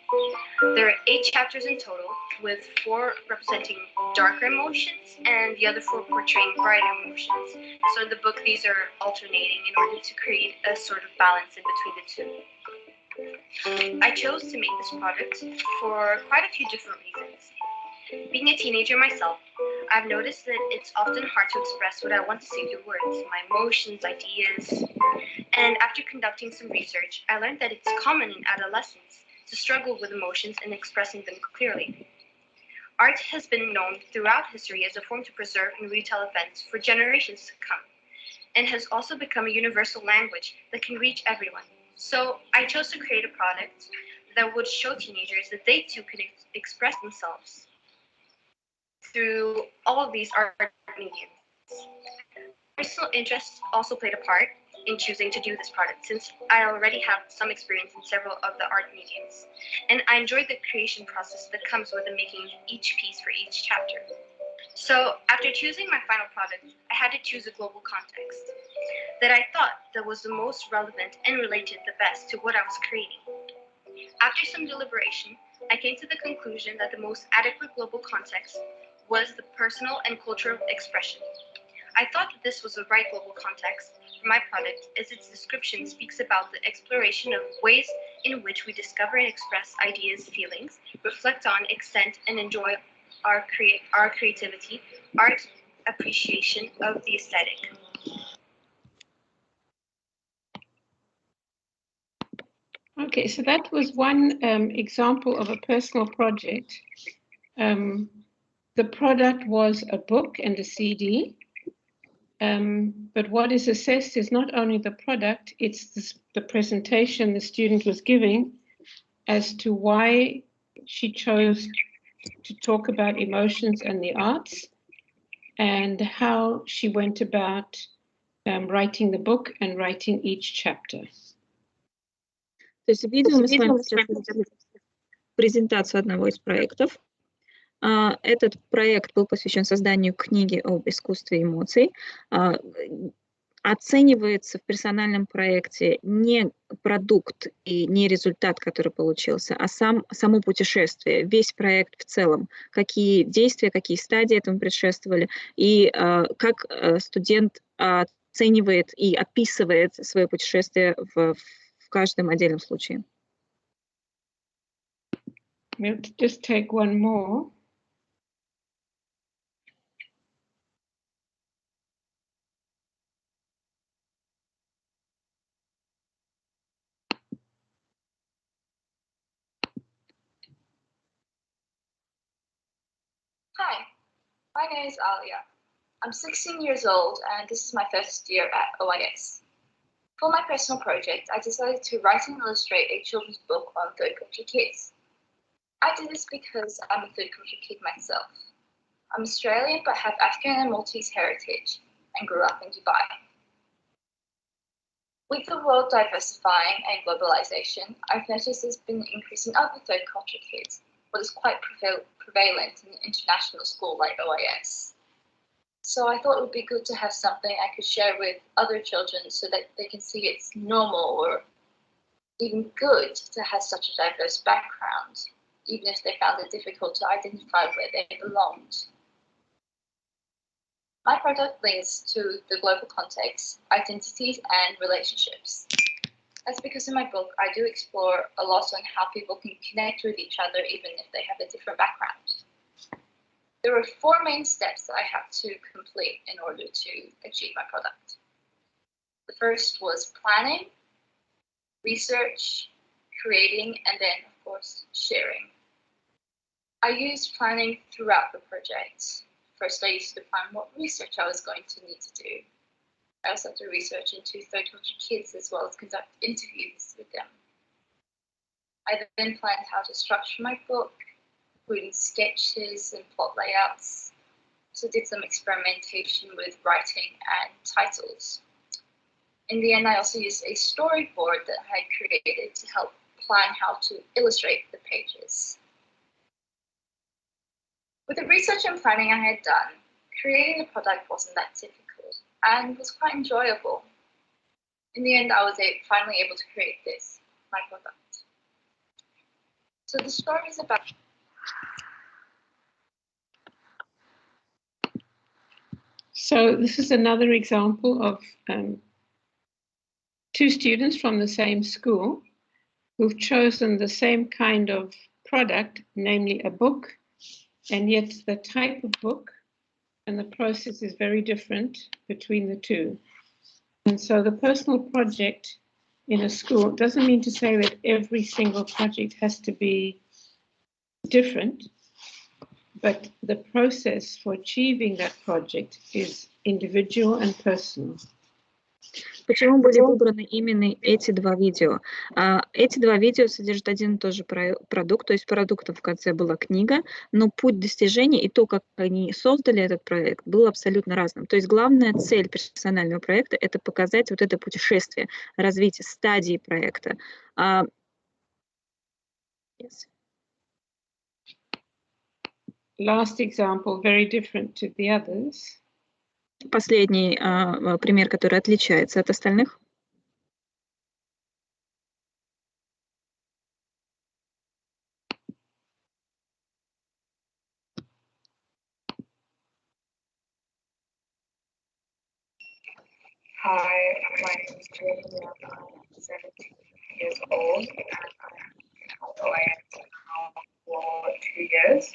There are 8 chapters in total, with 4 representing darker emotions and the other 4 portraying brighter emotions. So in the book, these are alternating in order to create a sort of balance in between the two. I chose to make this product for quite a few different reasons. Being a teenager myself, I've noticed that it's often hard to express what I want to say through words, my emotions, ideas. And after conducting some research, I learned that it's common in adolescence to struggle with emotions and expressing them clearly. Art has been known throughout history as a form to preserve and retell events for generations to come, and has also become a universal language that can reach everyone. So I chose to create a product that would show teenagers that they too could express themselves through all of these art mediums. Personal interest also played a part in choosing to do this product, since I already have some experience in several of the art mediums, and I enjoyed the creation process that comes with making each piece for each chapter. So after choosing my final product, I had to choose a global context that I thought that was the most relevant and related the best to what I was creating. After some deliberation, I came to the conclusion that the most adequate global context was the personal and cultural expression. I thought that this was the right global context for my product, as its description speaks about the exploration of ways in which we discover and express ideas, feelings, reflect on, extend, and enjoy our creativity, our appreciation of the aesthetic. Okay, so that was one example of a personal project. The product was a book and a CD. But what is assessed is not only the product, it's the presentation the student was giving as to why she chose to talk about emotions and the arts, and how she went about writing the book and writing each chapter. То есть видео мы с вами сейчас видим презентацию одного из проектов. Этот проект был посвящен созданию книги об искусстве эмоций. Оценивается в персональном проекте не продукт и не результат, который получился, а само путешествие, весь проект в целом, какие действия, какие стадии этому предшествовали, и как студент оценивает и описывает свое путешествие в каждом отдельном случае. We'll just take one more. Hi, my name is Alia. I'm 16 years old and this is my first year at OIS. For my personal project, I decided to write and illustrate a children's book on third culture kids. I did this because I'm a third culture kid myself. I'm Australian but have African and Maltese heritage and grew up in Dubai. With the world diversifying and globalization, I've noticed there's been an increase in other third culture kids, what is quite prevalent in an international school like OIS. So I thought it would be good to have something I could share with other children so that they can see it's normal or even good to have such a diverse background, even if they found it difficult to identify where they belonged. My product links to the global context, identities, and relationships. That's because in my book, I do explore a lot on how people can connect with each other even if they have a different background. There are 4 main steps that I have to complete in order to achieve my product. The first was planning, research, creating, and then, of course, sharing. I used planning throughout the project. First, I used to plan what research I was going to need to do. I also had to research into third culture kids as well as conduct interviews with them. I then planned how to structure my book, including sketches and plot layouts. Also did some experimentation with writing and titles. In the end, I also used a storyboard that I had created to help plan how to illustrate the pages. With the research and planning I had done, creating the product wasn't that difficult and was quite enjoyable. In the end, I was finally able to create this, my product. So the story is about... So this is another example of two students from the same school who've chosen the same kind of product, namely a book, and yet the type of book and the process is very different between the two. And so the personal project in a school doesn't mean to say that every single project has to be different, but the process for achieving that project is individual and personal. Почему были выбраны именно эти два видео? Эти два видео содержат один и тот же продукт, то есть продуктом в конце была книга, но путь достижения и то, как они создали этот проект, был абсолютно разным. То есть главная цель персонального проекта – это показать вот это путешествие, развитие стадии проекта. Yes. Last example, very different to the others. Последний пример, который отличается от остальных. Hi, my name is Julia. I'm 17 years old and I'm OIS now for 2 years.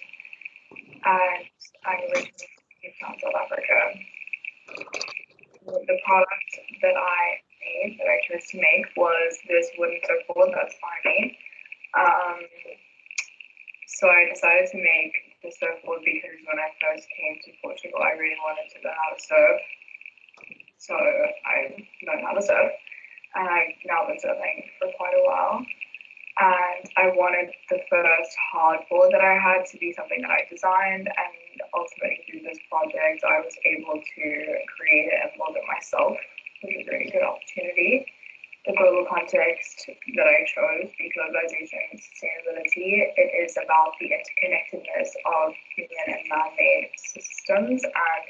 And I'm originally from South Africa. The product that I chose to make was this wooden surfboard that's behind me. So I decided to make the surfboard because when I first came to Portugal, I really wanted to learn how to surf. So I learned how to surf, and I've now been surfing for quite a while. And I wanted the first hardboard that I had to be something that I designed, and ultimately through this project I was able to create it and build it myself, which was a really good opportunity. The global context that I chose, deglobalization and sustainability, it is about the interconnectedness of human and man-made systems and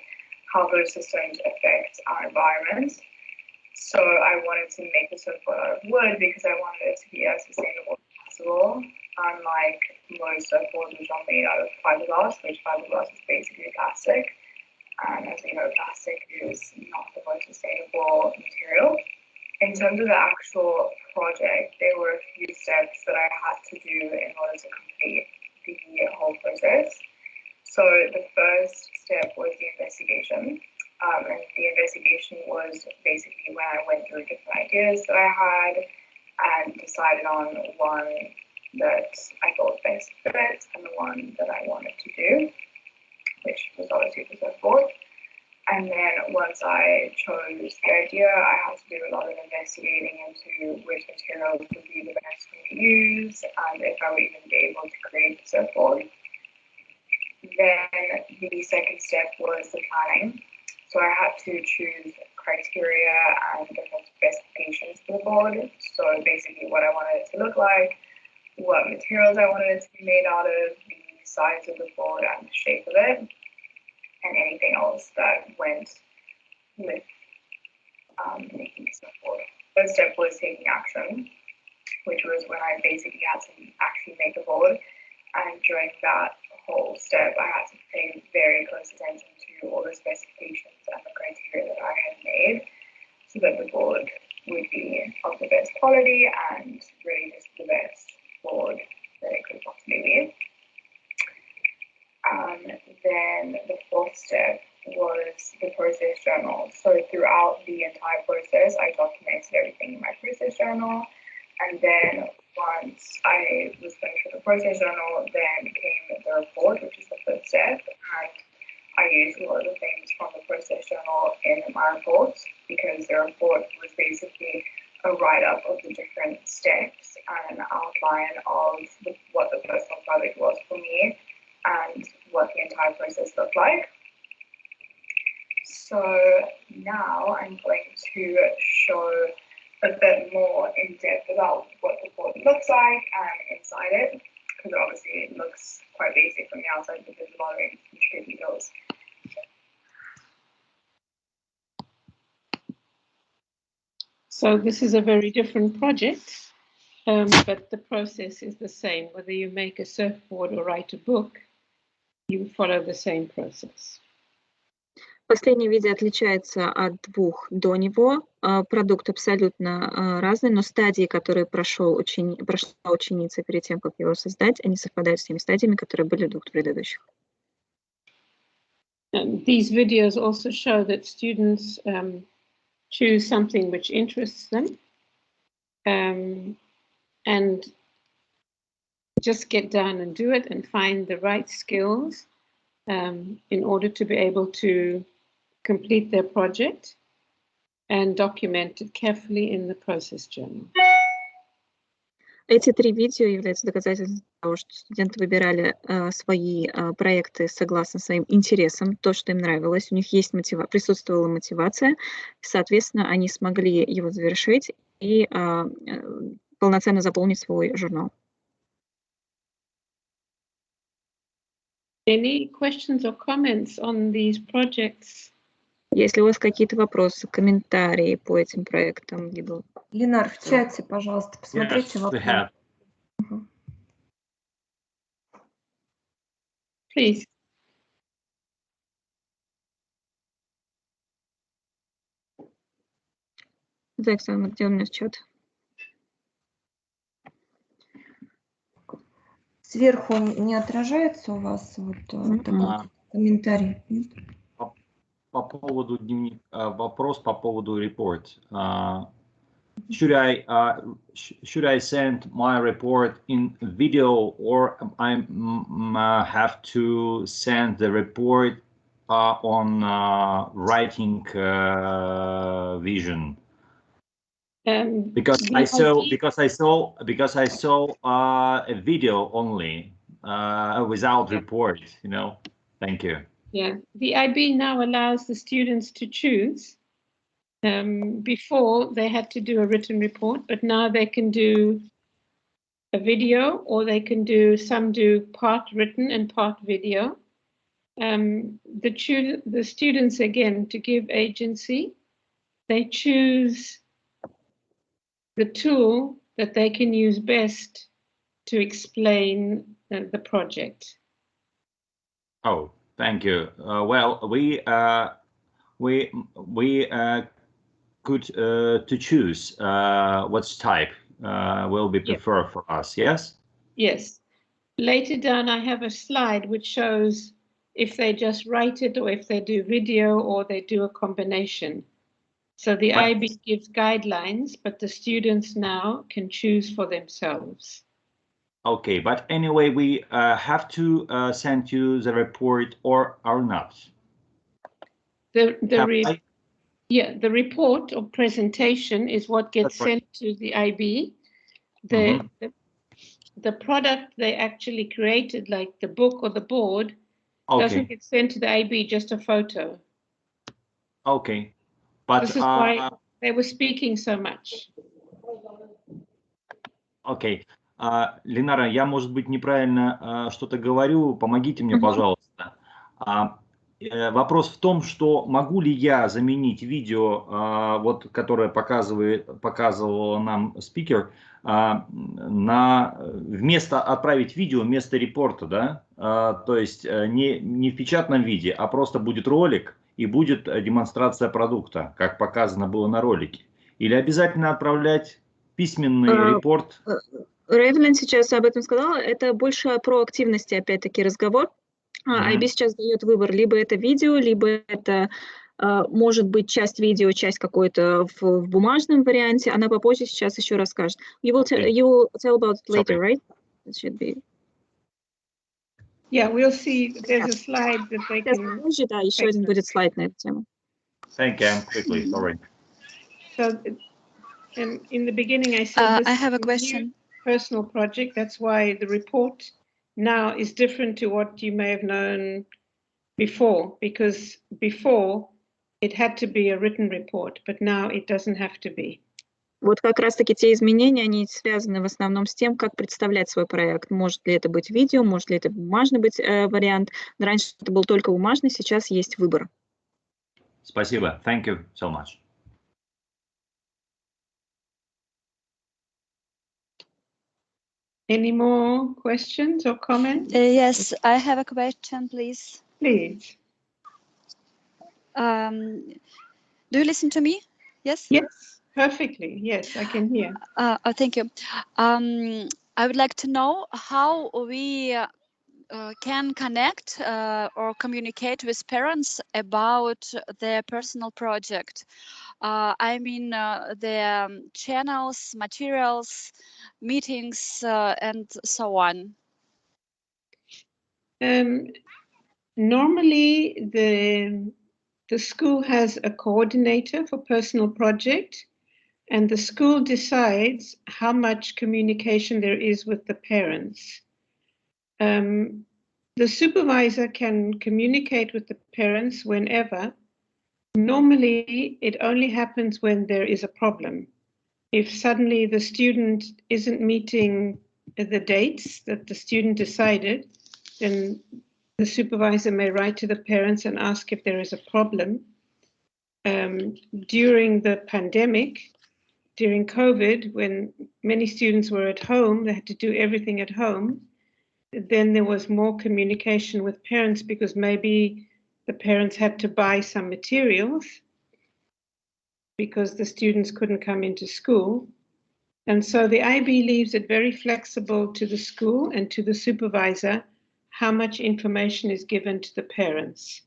how those systems affect our environment. So I wanted to make the surfboard out of wood because I wanted it to be as sustainable as possible, unlike most surfboards which are made out of fiberglass, which fiberglass is basically plastic. And as we know, plastic is not the most sustainable material. In terms of the actual project, there were a few steps that I had to do in order to complete the whole process. So the first step was the investigation. And the investigation was basically when I went through different ideas that I had and decided on one that I thought best fit and the one that I wanted to do, which was obviously the surfboard. And then once I chose the idea, I had to do a lot of investigating into which materials would be the best for me to use and if I would even be able to create the surfboard. Then the second step was the planning. So I had to choose criteria and different specifications for the board. So basically what I wanted it to look like, what materials I wanted it to be made out of, the size of the board and the shape of it, and anything else that went with making the surfboard. The third step was taking action, which was when I basically had to actually make a board. And during that whole step, I had to pay very close attention to all the specifications and the criteria that I had made so that the board would be of the best quality and really just the best board that it could possibly be. Then the fourth step was the process journal. So throughout the entire process, I documented everything in my process journal. And then once I was finished with the process journal, then came the report, which is the first step. And I used a lot of the things from the process journal in my report because the report was basically a write-up of the different steps and an outline of what the personal project was for me and what the entire process looked like. So now I'm going to show a bit more in depth about what the board looks like and inside it, because obviously it looks quite basic from the outside, but there's a lot of intricate details. So this is a very different project, but the process is the same. Whether you make a surfboard or write a book, you follow the same process. Последнее видео отличается от двух до него. Продукт абсолютно разный, но стадии, которые прошла ученица перед тем, как его создать, они совпадают с теми стадиями, которые были в двух предыдущих. These videos also show that students choose something which interests them and just get down and do it and find the right skills in order to be able to complete their project and document it carefully in the process journal. Эти три видео являются доказательством того, что студенты выбирали свои проекты согласно своим интересам, то, что им нравилось, у них есть присутствовала мотивация, соответственно, они смогли его завершить и полноценно заполнить свой журнал. Any questions or comments on these projects? Если у вас какие-то вопросы, комментарии по этим проектам, Ленар, в чате, пожалуйста, посмотрите вопрос. Please. Александр, где у меня чат? Сверху не отражается у вас вот такой комментарий? По поводу дневника, вопрос по поводу report. Should I send my report in video, or I have to send the report on writing vision? Because I saw a video only without report. You know. Thank you. Yeah, the IB now allows the students to choose. Before they had to do a written report, but now they can do a video, or they can do part written and part video. The students, again, to give agency, they choose the tool that they can use best to explain the project. Oh, thank you. Well, we could to choose what type will be preferred for us. Yes. Yes. Later down, I have a slide which shows if they just write it, or if they do video, or they do a combination. So the IB gives guidelines, but the students now can choose for themselves. Okay, but anyway, we have to send you the report or not. The report or presentation is what gets sent to the IB. The product they actually created, like the book or the board, doesn't get sent to the IB, just a photo. Okay, but this is why they were speaking so much. Okay, Ленара, я, может быть, неправильно что-то говорю, помогите мне, пожалуйста. Вопрос в том, что могу ли я заменить видео, вот, которое показывал нам спикер, вместо отправить видео вместо репорта, да? То есть не в печатном виде, а просто будет ролик и будет демонстрация продукта, как показано было на ролике. Или обязательно отправлять письменный репорт? Ревелин сейчас об этом сказала. Это больше про активности, опять-таки, разговор. IB сейчас дает выбор, либо это видео, либо это может быть часть видео, часть какой-то в бумажном варианте. Она попозже сейчас еще расскажет. You will tell about it later, right? It should be. Yeah, we'll see. There's a slide that they can. Позже, да, еще один будет слайд на эту тему. Thank you. Quickly, sorry. So, in the beginning, I said this I have a question. Personal project. That's why the report now is different to what you may have known before, because before it had to be a written report, but now it doesn't have to be. Вот как раз-таки те изменения, они связаны в основном с тем, как представлять свой проект. Может ли это быть видео, может ли это бумажный быть вариант. Раньше это был только бумажный, сейчас есть выбор. Спасибо. Thank you so much. Any more questions or comments? Yes, I have a question, please. Please. Do you listen to me? Yes? Yes, perfectly. Yes, I can hear. Thank you. I would like to know how we can connect or communicate with parents about their personal project. I mean, the channels, materials, meetings, and so on. Normally, the school has a coordinator for personal project, and the school decides how much communication there is with the parents. The supervisor can communicate with the parents whenever. Normally, it only happens when there is a problem. If suddenly the student isn't meeting the dates that the student decided, then the supervisor may write to the parents and ask if there is a problem. During the pandemic, during COVID, when many students were at home, they had to do everything at home, then there was more communication with parents because maybe the parents had to buy some materials because the students couldn't come into school. And so the IB leaves it very flexible to the school and to the supervisor how much information is given to the parents.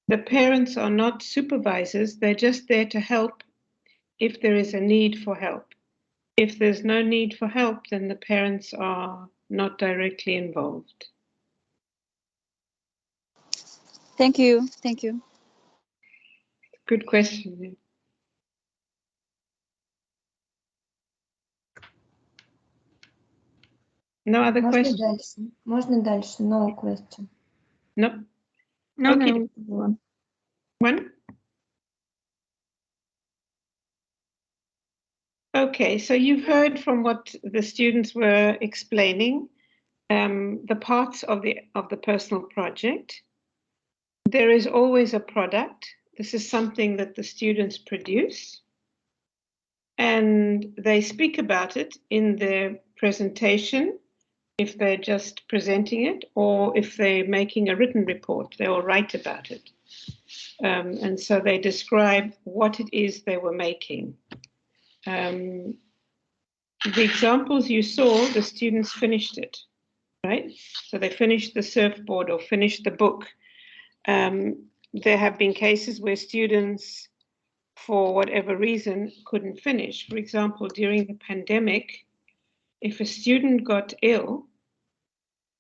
The parents are not supervisors, they're just there to help if there is a need for help. If there's no need for help, then the parents are not directly involved. Thank you. Thank you. Good question. No other questions? Можно дальше? No question. No. No, Okay. no. One. Okay, so you've heard from what the students were explaining, the parts of the personal project. There is always a product. This is something that the students produce, and they speak about it in their presentation, if they're just presenting it, or if they're making a written report, they will write about it. And so they describe what it is they were making. The examples you saw, the students finished it, right? So they finished the surfboard or finished the book. There have been cases where students, for whatever reason, couldn't finish. For example, during the pandemic, if a student got ill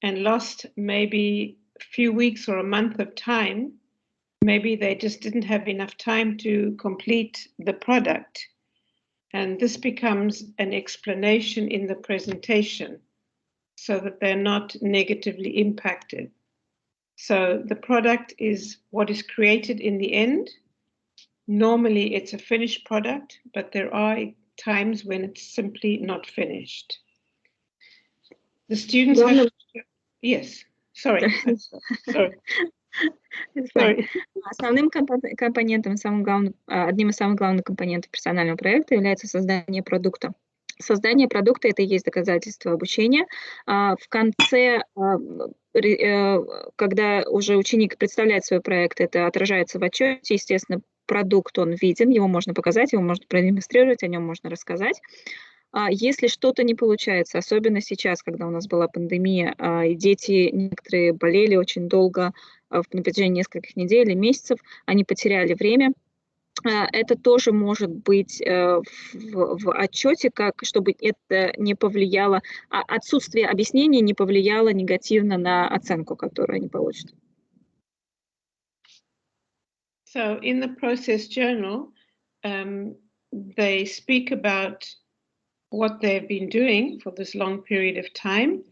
and lost maybe a few weeks or a month of time, maybe they just didn't have enough time to complete the product. And this becomes an explanation in the presentation so that they're not negatively impacted. So the product is what is created in the end. Normally it's a finished product, but there are times when it's simply not finished. The students have... Yes, sorry. Sorry. Sorry. Основным компонентом, одним из самых главных компонентов персонального проекта является создание продукта. Создание продукта – это и есть доказательство обучения. В конце, когда уже ученик представляет свой проект, это отражается в отчете. Естественно, продукт, он виден, его можно показать, его можно продемонстрировать, о нем можно рассказать. Если что-то не получается, особенно сейчас, когда у нас была пандемия, и дети некоторые болели очень долго, на протяжении нескольких недель или месяцев, они потеряли время. Это тоже может быть в отчете, чтобы это не повлияло, отсутствие объяснений не повлияло негативно на оценку, которую они получат. So in the process journal, they speak about what they've been doing for this long period of time,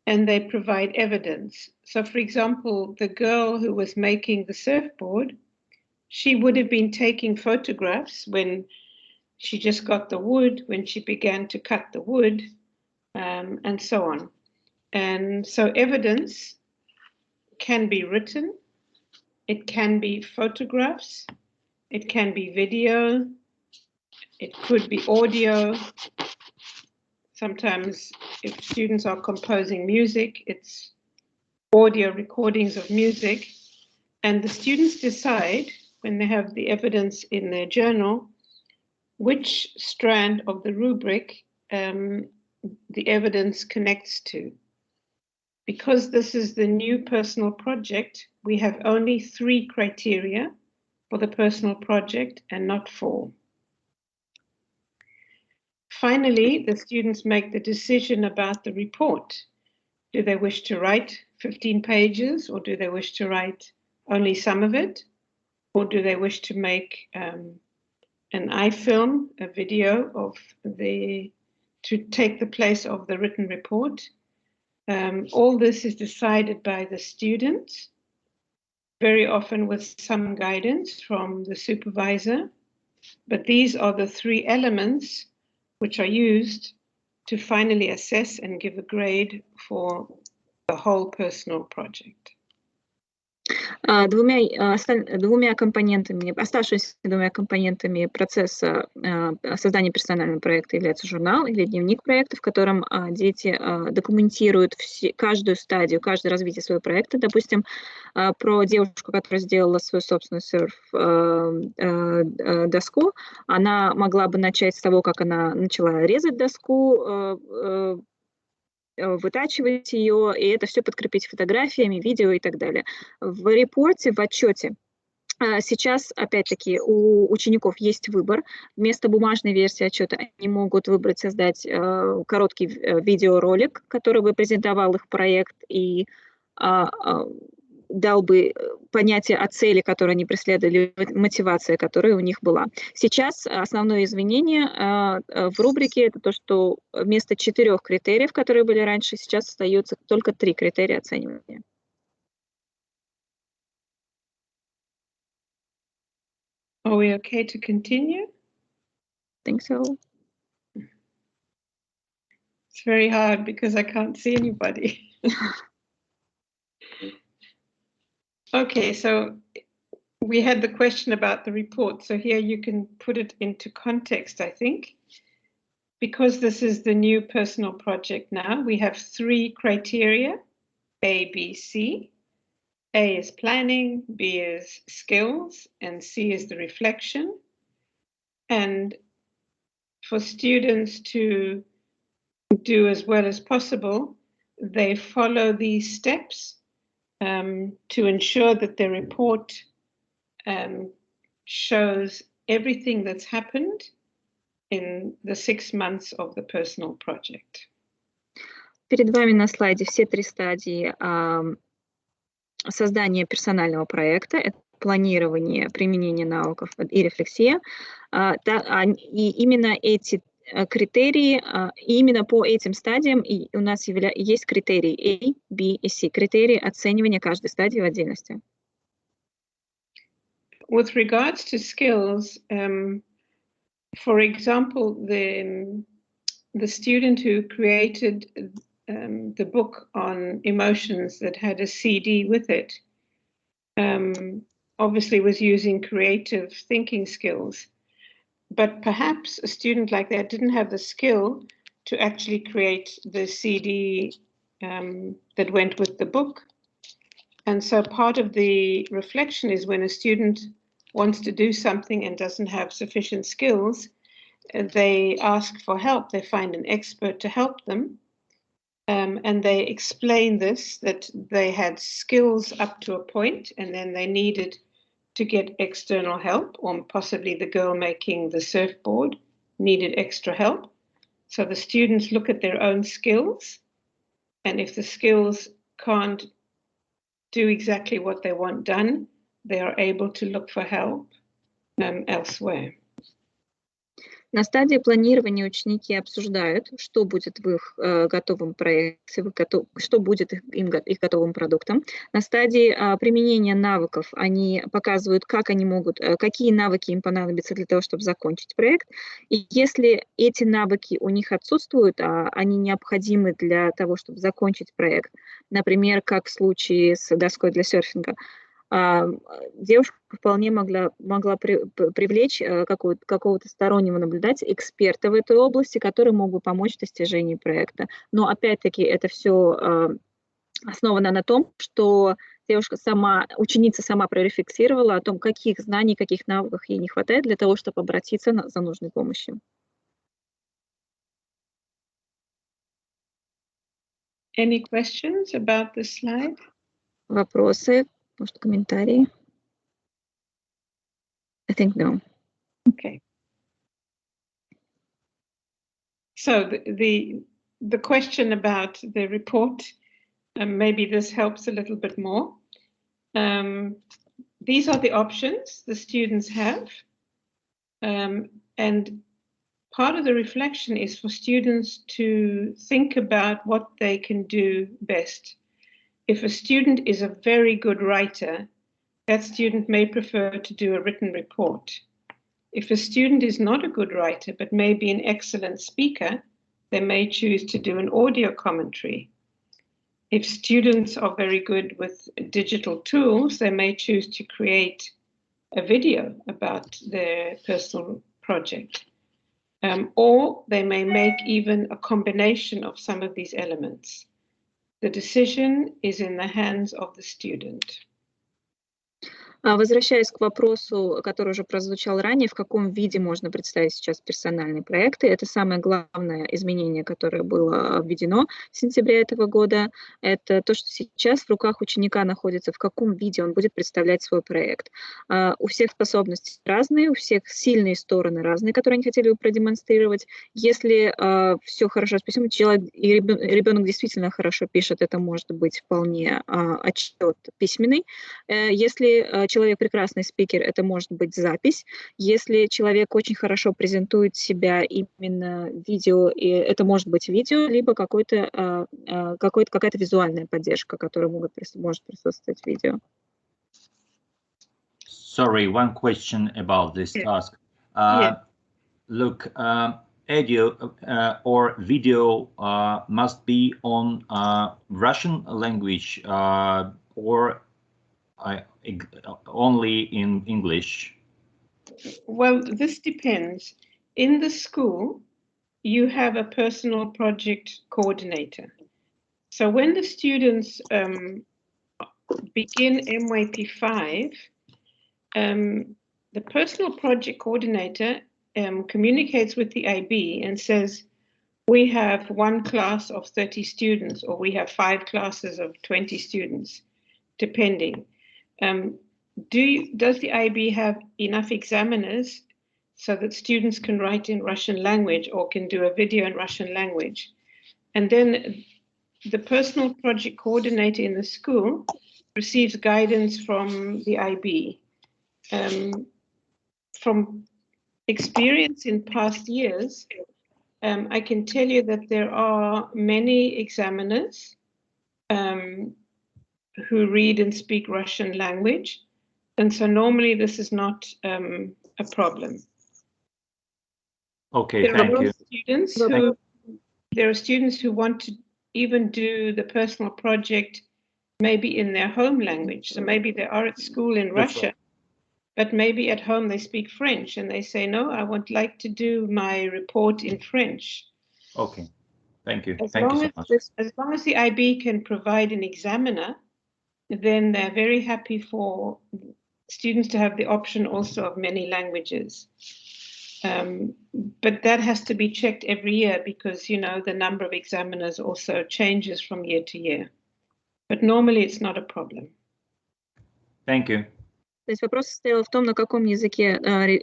and they provide evidence. So, for example, the girl who was making the surfboard, she would have been taking photographs when she just got the wood when she began to cut the wood, and so on. And so evidence can be written, it can be photographs, it can be video, it could be audio. Sometimes if students are composing music, it's audio recordings of music. And the students decide, when they have the evidence in their journal, which strand of the rubric the evidence connects to. Because this is the new personal project, we have only 3 criteria for the personal project and not 4. Finally, the students make the decision about the report. Do they wish to write 15 pages, or do they wish to write only some of it? Or do they wish to make an iFilm, a video of to take the place of the written report? All this is decided by the student, very often with some guidance from the supervisor. But these are the 3 elements which are used to finally assess and give a grade for the whole personal project. Оставшимися двумя компонентами процесса создания персонального проекта является журнал или дневник проекта, в котором дети документируют каждую стадию, каждое развитие своего проекта. Допустим, про девушку, которая сделала свою собственную серф-доску, она могла бы начать с того, как она начала резать доску, вытачивать ее, и это все подкрепить фотографиями, видео и так далее. В репорте, в отчете сейчас, опять-таки, у учеников есть выбор. Вместо бумажной версии отчета они могут выбрать создать короткий видеоролик, который бы презентовал их проект и дал бы понятие о цели, которую они преследовали, мотивация, которая у них была. Сейчас основное изменение в рубрике – это то, что вместо 4 критериев, которые были раньше, сейчас остаются только 3 критерия оценивания. Are we okay to continue? I think so. It's very hard because I can't see anybody. Okay, so we had the question about the report. So here you can put it into context, I think. Because this is the new personal project now, we have 3 criteria, A, B, C. A is planning, B is skills, and C is the reflection. And for students to do as well as possible, they follow these steps to ensure that their report shows everything that's happened in the 6 months of the personal project. Перед вами на слайде все 3 стадии создания персонального проекта. Это планирование, применение навыков и рефлексия. И именно эти критерии, именно по этим стадиям у нас есть критерии A, B и C, критерии оценивания каждой стадии в отдельности. With regards to skills, for example, the student who created the book on emotions that had a CD with it obviously was using creative thinking skills. But perhaps a student like that didn't have the skill to actually create the CD that went with the book. And so part of the reflection is when a student wants to do something and doesn't have sufficient skills, they ask for help. They find an expert to help them. And they explain this, that they had skills up to a point and then they needed to get external help, or possibly the girl making the surfboard needed extra help. So the students look at their own skills, and if the skills can't do exactly what they want done, they are able to look for help elsewhere. На стадии планирования ученики обсуждают, что будет в их готовом проекте, что будет их готовым продуктом. На стадии применения навыков они показывают, какие навыки им понадобятся для того, чтобы закончить проект. И если эти навыки у них отсутствуют, а они необходимы для того, чтобы закончить проект, например, как в случае с доской для серфинга, девушка вполне могла привлечь какого-то стороннего наблюдателя, эксперта в этой области, который мог бы помочь в достижении проекта. Но опять-таки это все основано на том, что ученица сама прорефлексировала о том, каких знаний, каких навыков ей не хватает для того, чтобы обратиться за нужной помощью. Any questions about this slide? Вопросы? Может, комментарии? I think no. Okay. So the question about the report, maybe this helps a little bit more. These are the options the students have. And part of the reflection is for students to think about what they can do best. If a student is a very good writer, that student may prefer to do a written report. If a student is not a good writer, but may be an excellent speaker, they may choose to do an audio commentary. If students are very good with digital tools, they may choose to create a video about their personal project. Or they may make even a combination of some of these elements. The decision is in the hands of the student. Возвращаясь к вопросу, который уже прозвучал ранее, в каком виде можно представить сейчас персональные проекты, это самое главное изменение, которое было введено в сентябре этого года, это то, что сейчас в руках ученика находится, в каком виде он будет представлять свой проект. У всех способности разные, у всех сильные стороны разные, которые они хотели бы продемонстрировать. Если все хорошо, спасибо, ребенок действительно хорошо пишет, это может быть вполне отчет письменный. Если человек прекрасный спикер, это может быть запись. Если человек очень хорошо презентует себя именно видео, и это может быть видео, либо какая-то визуальная поддержка, которая может присутствовать в видео. Sorry, one question about this task. Look, audio or video must be on Russian language or only in English? Well, this depends. In the school, you have a personal project coordinator. So when the students begin MYP5, the personal project coordinator communicates with the IB and says, we have one class of 30 students, or we have 5 classes of 20 students, depending. Does the IB have enough examiners so that students can write in Russian language or can do a video in Russian language? And then the personal project coordinator in the school receives guidance from the IB. From experience in past years, I can tell you that there are many examiners who read and speak Russian language. And so normally this is not a problem. Okay, thank you. There are students who want to even do the personal project maybe in their home language. So maybe they are at school in Russia, but maybe at home they speak French and they say, no, I would like to do my report in French. Okay, thank you. As long as the IB can provide an examiner, then they're very happy for students to have the option also of many languages. But that has to be checked every year because, you know, the number of examiners also changes from year to year. But normally it's not a problem. Thank you. То есть вопрос состоял в том, на каком языке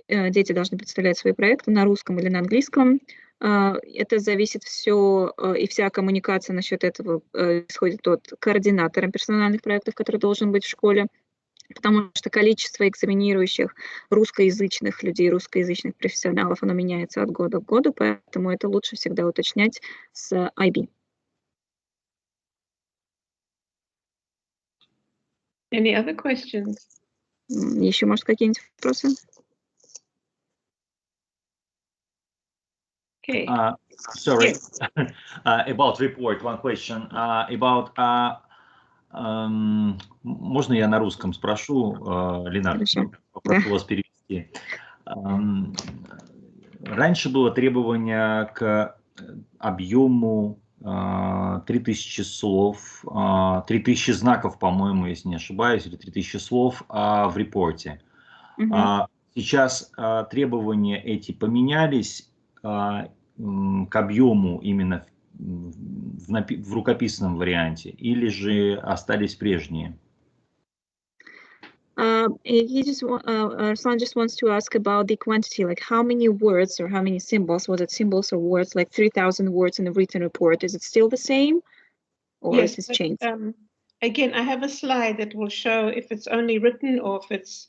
дети должны представлять свои проекты, на русском или на английском. Это зависит все, и вся коммуникация насчет этого исходит от координатора персональных проектов, который должен быть в школе. потому что количество экзаменирующих русскоязычных людей, русскоязычных профессионалов, оно меняется от года к году, поэтому это лучше всегда уточнять с IB. Any other questions? Еще, может, какие-нибудь вопросы? Okay. Sorry, Yes. about report, one question. Можно я на русском спрошу, Ленар? Хорошо. Попрошу вас перевести. Раньше было требование к объему 3000 слов, 3000 знаков, по-моему, если не ошибаюсь, или 3000 слов в репорте. Сейчас требования эти поменялись к объему именно в рукописном варианте, или же остались прежние? Ruslan just wants to ask about the quantity, like how many words or how many symbols, was it symbols or words, like 3,000 words in a written report? Is it still the same or Yes, has it changed? Again, I have a slide that will show if it's only written or if it's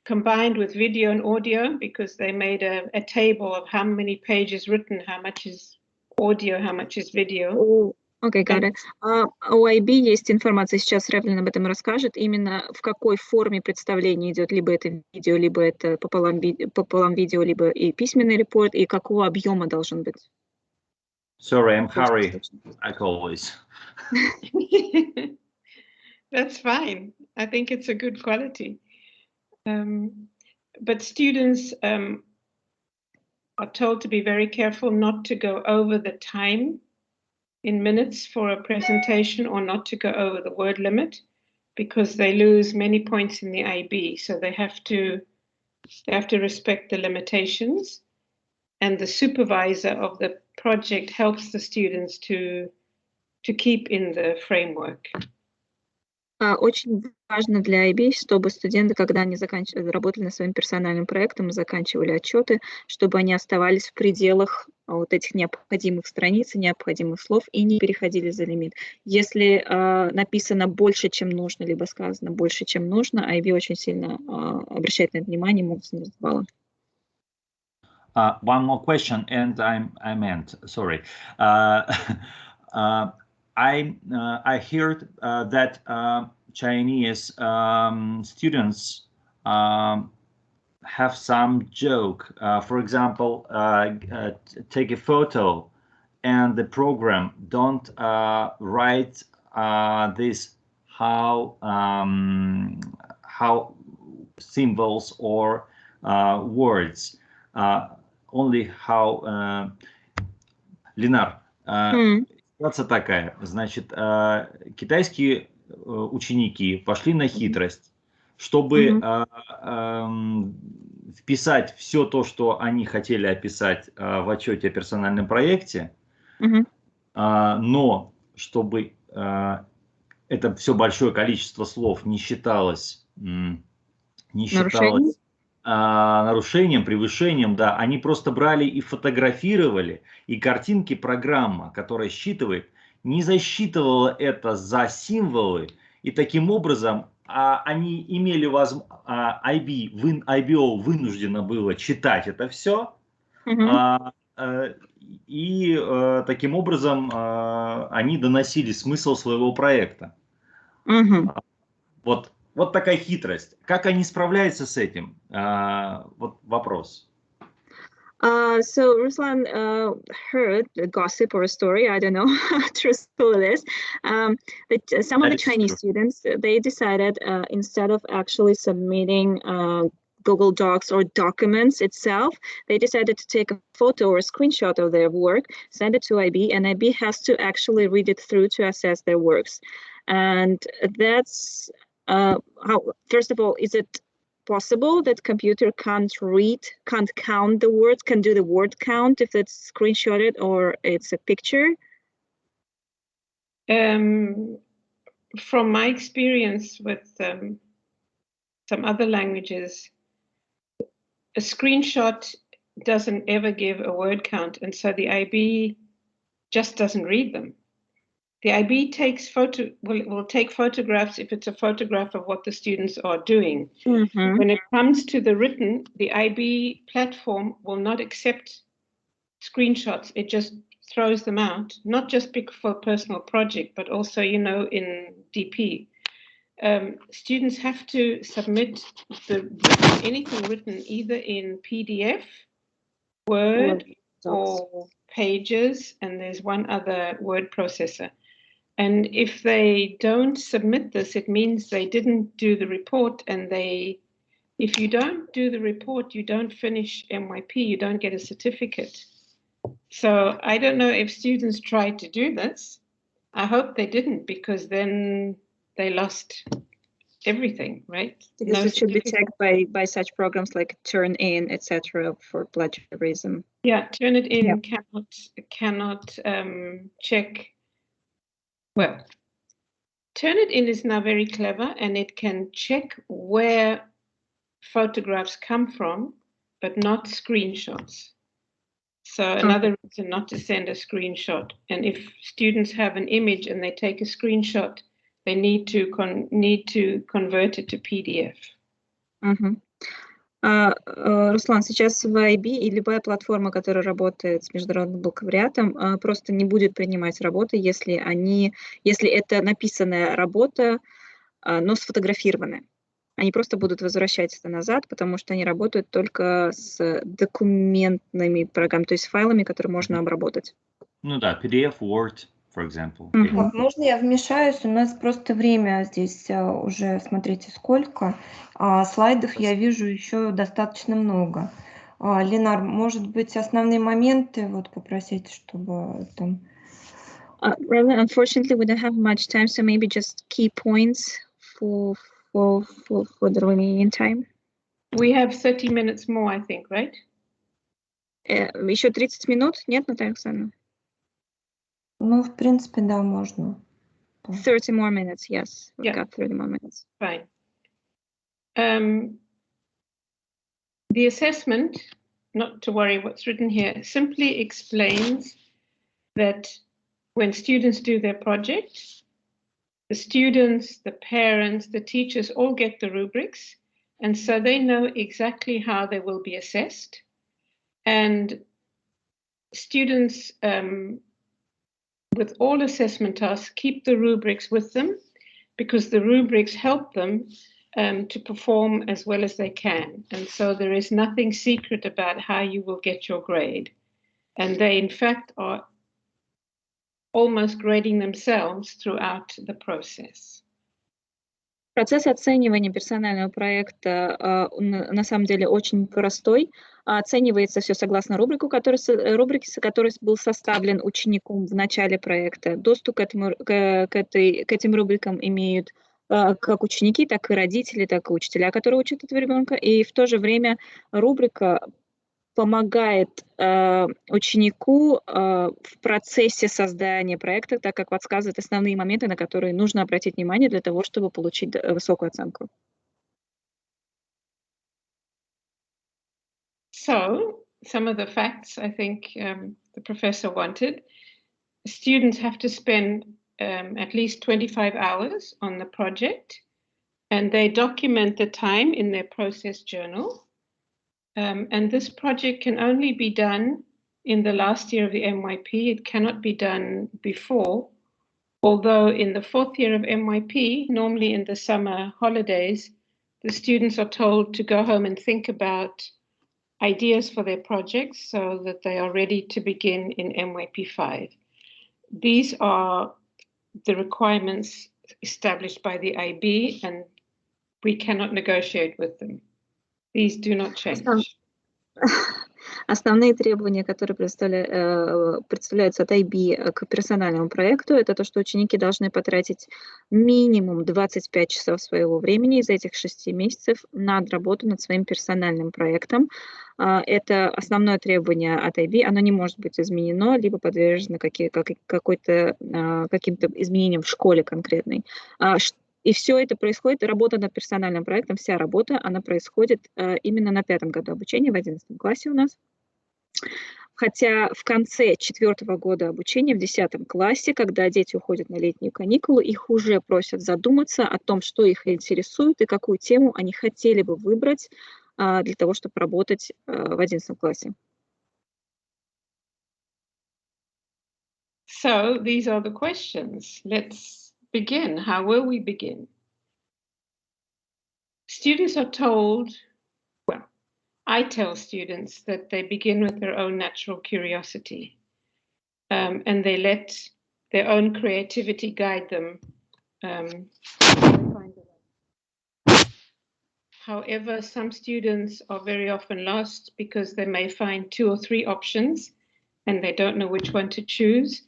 combined with video and audio, because they made a table of how many pages written, how much is audio, how much is video. Окей, got it. У IB есть информация, сейчас Ревлин об этом расскажет, именно в какой форме представления идет, либо это видео, либо это пополам видео, либо и письменный репорт, и какого объема должен быть. Sorry, I'm hurry, like always. That's fine. I think it's a good quality. But students are told to be very careful not to go over the time in minutes for a presentation, or not to go over the word limit, because they lose many points in the IB. So they have to respect the limitations, and the supervisor of the project helps the students to keep in the framework. Очень важно для IB, чтобы студенты, когда они работали над своим персональным проектом и заканчивали отчеты, чтобы они оставались в пределах вот этих необходимых страниц и необходимых слов и не переходили за лимит. Если написано больше, чем нужно, либо сказано больше, чем нужно, IB очень сильно обращает на это внимание и могут снизить баллы. One more question, and I meant, sorry. I heard that Chinese students have some joke. For example, take a photo, and the program don't write this how symbols or words. Only how Ленар, ситуация такая, значит, китайские ученики пошли на хитрость, чтобы вписать все то, что они хотели описать в отчете о персональном проекте, но чтобы это все большое количество слов не считалось нарушением, превышением, да, они просто брали и фотографировали, и картинки программа, которая считывает, не засчитывала это за символы, и таким образом они имели возможность, IBO вынуждено было читать это все, и таким образом они доносили смысл своего проекта. Вот такая хитрость. Как они справляются с этим? Вот вопрос. So Ruslan heard a gossip or a story, I don't know how truthful it is, that some of the Chinese students, they decided instead of actually submitting Google Docs or documents itself, they decided to take a photo or a screenshot of their work, send it to IB, and IB has to actually read it through to assess their works. And that's how, first of all, is it possible that computer can't count the words, can do the word count if it's screenshotted or it's a picture? From my experience with some other languages, a screenshot doesn't ever give a word count, and so the IB just doesn't read them. The IB will take photographs if it's a photograph of what the students are doing. When it comes to the written, the IB platform will not accept screenshots. It just throws them out, not just for personal project, but also, you know, in DP. Students have to submit anything written either in PDF, Word, or Pages, and there's one other word processor. And if they don't submit this, it means they didn't do the report, and if you don't do the report, you don't finish MYP, you don't get a certificate. So I don't know if students tried to do this. I hope they didn't, because then they lost everything, right? Because it should be checked by such programs like Turnitin, etc., for plagiarism. Yeah, Turnitin cannot check. Well, Turnitin is now very clever, and it can check where photographs come from, but not screenshots. So another reason not to send a screenshot. And if students have an image and they take a screenshot, they need to convert it to PDF. Руслан, сейчас в IB и любая платформа, которая работает с международным бакалавриатом, просто не будет принимать работы, если это написанная работа, но сфотографированная. Они просто будут возвращать это назад, потому что они работают только с документными программами, то есть файлами, которые можно обработать. Ну да, PDF, Word, for example. Можно я вмешаюсь? У нас просто время здесь уже, смотрите, сколько. Слайдов я вижу еще достаточно много. Ленар, может быть, основные моменты вот попросить, чтобы там... Unfortunately, we don't have much time, so maybe just key points for the remaining time. We have 30 minutes more, I think, right? Еще 30 минут? Нет, Наталья Александровна? Ну, в принципе, да, можно. 30 more minutes, yes. We've got 30 more minutes. Fine. The assessment, not to worry what's written here, simply explains that when students do their project, the students, the parents, the teachers all get the rubrics, and so they know exactly how they will be assessed. And students with all assessment tasks keep the rubrics with them, because the rubrics help them to perform as well as they can. And so there is nothing secret about how you will get your grade. And they, in fact, are almost grading themselves throughout the process. Процесс оценивания персонального проекта на самом деле очень простой. Оценивается все согласно рубрике, который был составлен учеником в начале проекта. Доступ к этим рубрикам имеют как ученики, так и родители, так и учителя, которые учат этого ребенка. И в то же время рубрика помогает ученику в процессе создания проекта, так как подсказывает основные моменты, на которые нужно обратить внимание для того, чтобы получить высокую оценку. So, some of the facts I think the professor wanted. Students have to spend at least 25 hours on the project, and they document the time in their process journal. And this project can only be done in the last year of the MYP. It cannot be done before, although in the fourth year of MYP, normally in the summer holidays, the students are told to go home and think about ideas for their projects so that they are ready to begin in MYP 5. These are the requirements established by the IB, and we cannot negotiate with them. These do not change. Основные требования, которые представляются от IB к персональному проекту, это то, что ученики должны потратить минимум 25 часов своего времени из этих 6 месяцев на работу над своим персональным проектом. Это основное требование от IB, оно не может быть изменено, либо подвержено каким-то изменениям в школе конкретной. И все это происходит, работа над персональным проектом, вся работа, она происходит именно на 5-м году обучения, в 11 классе у нас. Хотя в конце 4-го года обучения, в 10 классе, когда дети уходят на летние каникулы, их уже просят задуматься о том, что их интересует и какую тему они хотели бы выбрать для того, чтобы работать в 11 классе. So these are the questions. Let's begin. How will we begin? Students are told, well, I tell students that they begin with their own natural curiosity, and they let their own creativity guide them. However, some students are very often lost because they may find 2 or 3 options and they don't know which one to choose.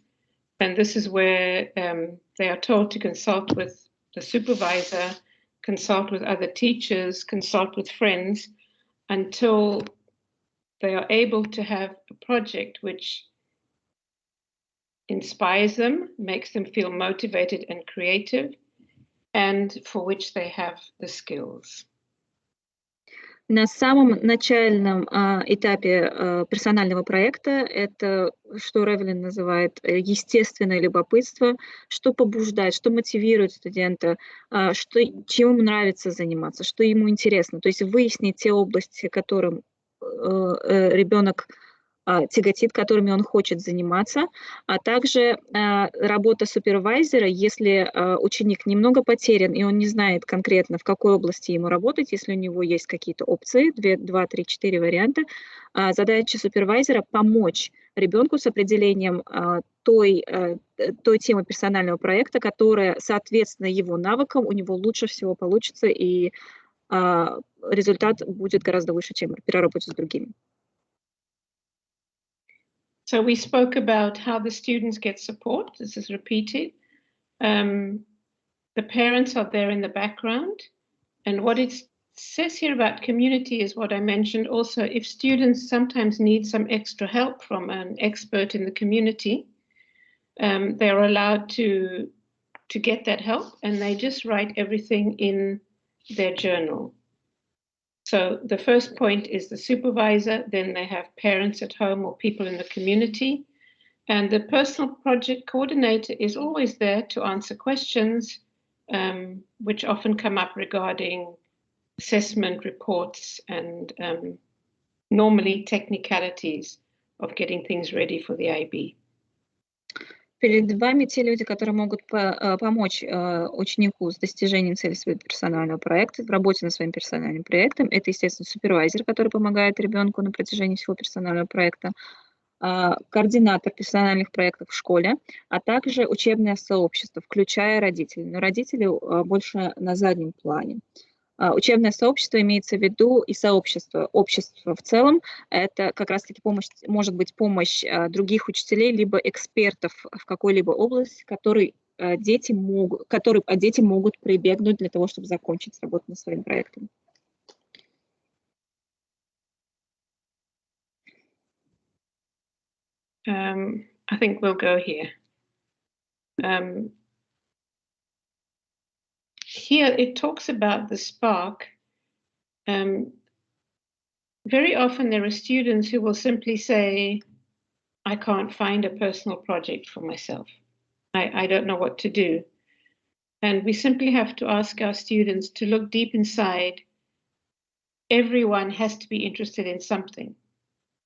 And this is where they are told to consult with the supervisor, consult with other teachers, consult with friends, until they are able to have a project which inspires them, makes them feel motivated and creative, and for which they have the skills. На самом начальном этапе персонального проекта это, что Ревелин называет естественное любопытство, что побуждает, что мотивирует студента, чем ему нравится заниматься, что ему интересно. То есть выяснить те области, которым ребенок тяготит, которыми он хочет заниматься, а также работа супервайзера, если ученик немного потерян, и он не знает конкретно, в какой области ему работать, если у него есть какие-то опции, 2, 3, 4 варианта, задача супервайзера – помочь ребенку с определением той темы персонального проекта, которая, соответственно, его навыкам, у него лучше всего получится, и результат будет гораздо выше, чем при работе с другими. So we spoke about how the students get support. This is repeated. The parents are there in the background. And what it says here about community is what I mentioned also. If students sometimes need some extra help from an expert in the community, they are allowed to get that help, and they just write everything in their journal. So the first point is the supervisor, then they have parents at home or people in the community. And the personal project coordinator is always there to answer questions, which often come up regarding assessment reports and normally technicalities of getting things ready for the IB. Перед вами те люди, которые могут помочь ученику с достижением цели своего персонального проекта, в работе над своим персональным проектом. Это, естественно, супервайзер, который помогает ребенку на протяжении всего персонального проекта, координатор персональных проектов в школе, а также учебное сообщество, включая родителей. Но родители больше на заднем плане. Учебное сообщество имеется в виду и сообщество, общество в целом. Это как раз-таки помощь, может быть помощь других учителей, либо экспертов в какой-либо области, которой дети могут прибегнуть для того, чтобы закончить работу над своим проектом. I think we'll go here. Here it talks about the spark. Very often there are students who will simply say, I can't find a personal project for myself. I don't know what to do. And we simply have to ask our students to look deep inside. Everyone has to be interested in something.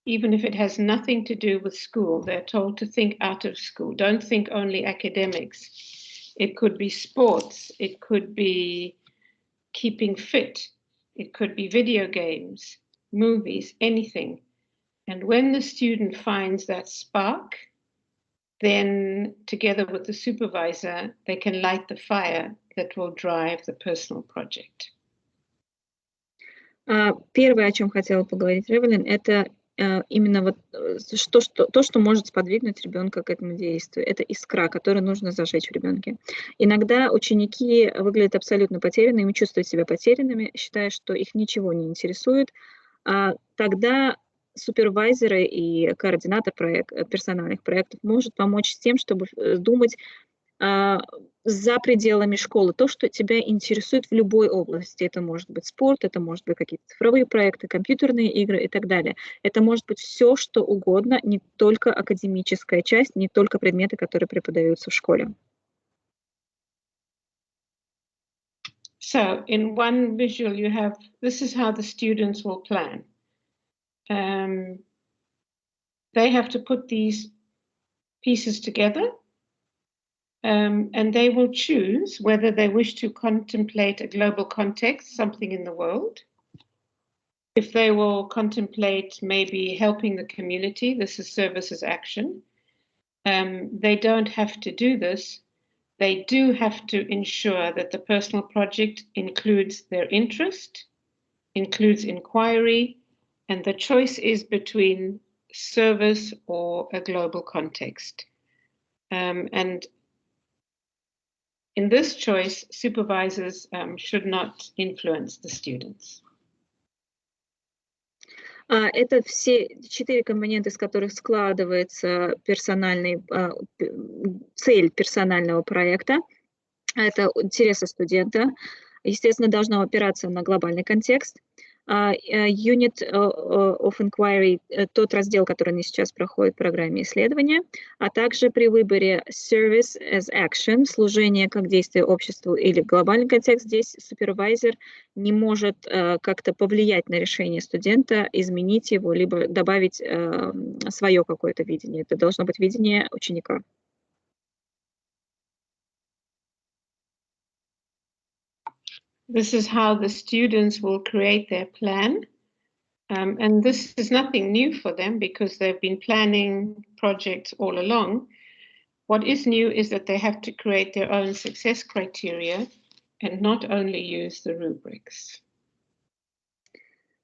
Even if it has nothing to do with school, they're told to think out of school. Don't think only academics. It could be sports, it could be keeping fit, it could be video games, movies, anything. And when the student finds that spark, then together with the supervisor, they can light the fire that will drive the personal project. Первое, о чем хотела поговорить Ревелин, это именно вот то, что может сподвигнуть ребенка к этому действию. Это искра, которую нужно зажечь в ребенке. Иногда ученики выглядят абсолютно потерянными, чувствуют себя потерянными, считая, что их ничего не интересует. Тогда супервайзеры и координатор персональных проектов может помочь с тем, чтобы думать, за пределами школы, то, что тебя интересует в любой области. Это может быть спорт, это может быть какие-то цифровые проекты, компьютерные игры и так далее. Это может быть все, что угодно, не только академическая часть, не только предметы, которые преподаются в школе. So in one visual you have, this is how the students will plan. They have to put these pieces together. And they will choose whether they wish to contemplate a global context, something in the world. If they will contemplate maybe helping the community, this is service as action. They don't have to do this. They do have to ensure that the personal project includes their interest, includes inquiry, and the choice is between service or a global context. And in this choice, supervisors should not influence the students. Это все 4 компонента, из которых складывается цель персонального проекта. Это интересы студента. Естественно, должно опираться на глобальный контекст. Unit of Inquiry, тот раздел, который они сейчас проходят в программе исследования, а также при выборе Service as Action, служение как действие обществу или глобальный контекст, здесь супервайзер не может как-то повлиять на решение студента, изменить его, либо добавить свое какое-то видение. Это должно быть видение ученика. This is how the students will create their plan. And this is nothing new for them because they've been planning projects all along. What is new is that they have to create their own success criteria and not only use the rubrics.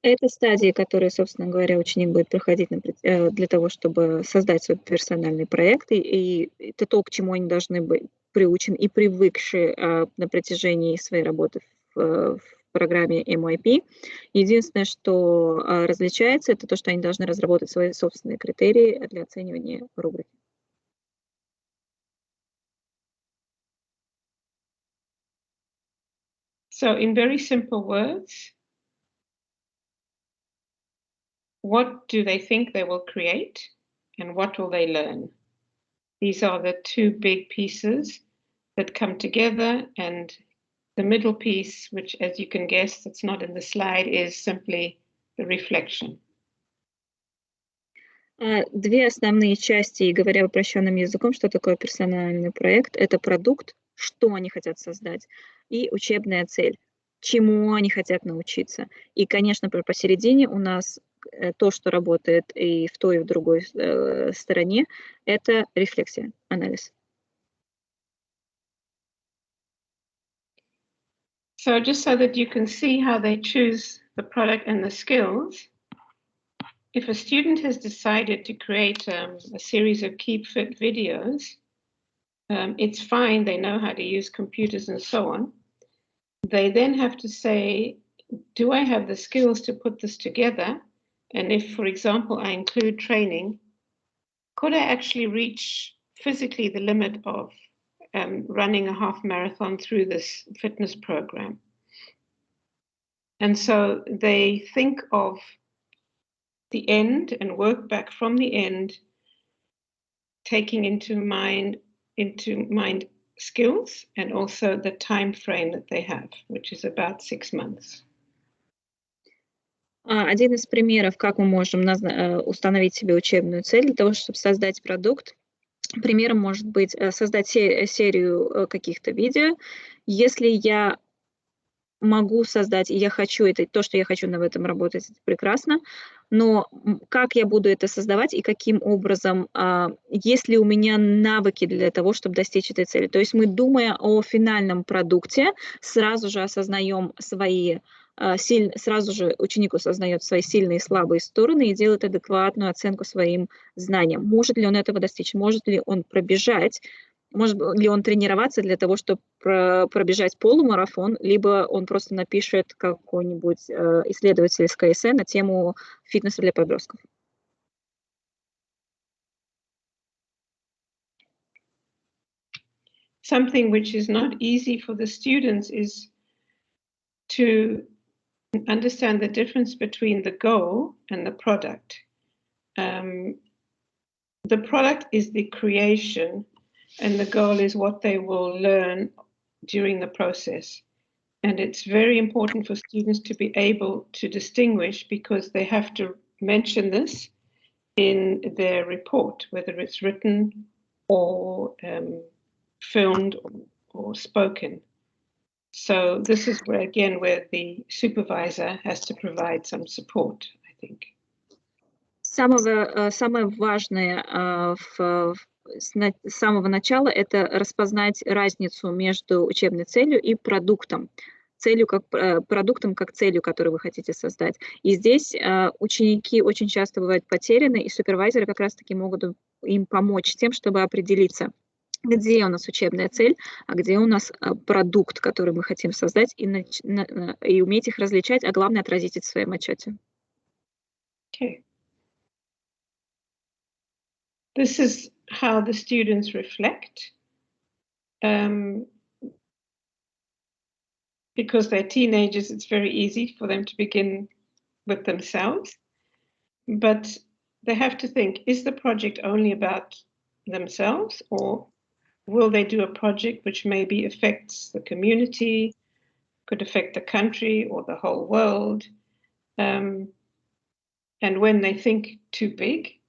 Это стадии, которые, собственно говоря, ученик будет проходить для того, чтобы создать свой персональный проект, и это то, к чему они должны быть приучены и привыкшие на протяжении своей работы в программе MYP. Единственное, что различается, это то, что они должны разработать свои собственные критерии для оценивания рубрики. So in very simple words, what do they think they will create and what will they learn? These are the two big pieces that come together, and the middle piece, which as you can guess, it's not in the slide, is simply the reflection. Две основные части, и говоря упрощенным языком, что такое персональный проект, это продукт, что они хотят создать, и учебная цель, чему они хотят научиться. И, конечно, посередине у нас то, что работает и в той, и в другой стороне, это рефлексия, анализ. So just so that you can see how they choose the product and the skills, if a student has decided to create a series of Keep Fit videos, it's fine, they know how to use computers and so on. They then have to say, do I have the skills to put this together? And if, for example, I include training, could I actually reach physically the limit of running a half marathon through this fitness program? And so they think of the end and work back from the end, taking into mind skills and also the time frame that they have, which is about 6 months. Один из примеров, как мы можем установить себе учебную цель для того, чтобы создать продукт. Примером может быть создать серию каких-то видео. Если я могу создать, и я хочу это, то, что я хочу в этом работать, это прекрасно, но как я буду это создавать и каким образом, есть ли у меня навыки для того, чтобы достичь этой цели. То есть мы, думая о финальном продукте, сразу же осознаем сразу же ученик осознает свои сильные и слабые стороны и делает адекватную оценку своим знаниям. Может ли он этого достичь? Может ли он пробежать? Может ли он тренироваться для того, чтобы пробежать полумарафон, либо он просто напишет какой-нибудь исследовательское эссе на тему фитнеса для подростков? something which is not easy for the students is to understand the difference between the goal and the product. The product is the creation, and the goal is what they will learn during the process. And it's very important for students to be able to distinguish, because they have to mention this in their report, whether it's written or filmed or spoken. So this is where, again, where the supervisor has to provide some support, I think. Самое важное с самого начала – это распознать разницу между учебной целью и продуктом. Продуктом как целью, которую вы хотите создать. И здесь ученики очень часто бывают потеряны, и супервайзеры как раз-таки могут им помочь тем, чтобы определиться, где у нас учебная цель, а где у нас продукт, который мы хотим создать, и уметь их различать, а главное отразить это в своем отчете. Okay. This is how the students reflect. Because they're teenagers, it's very easy for them to begin with themselves. But they have to think, is the project only about themselves, or will they do a project which maybe affects the community, could affect the country or the whole world? And when they think too big,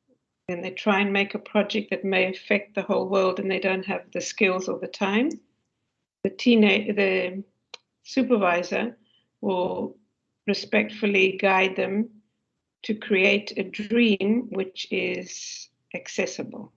then they try and make a project that may affect the whole world and they don't have the skills or the time. The supervisor will respectfully guide them to create a dream which is accessible.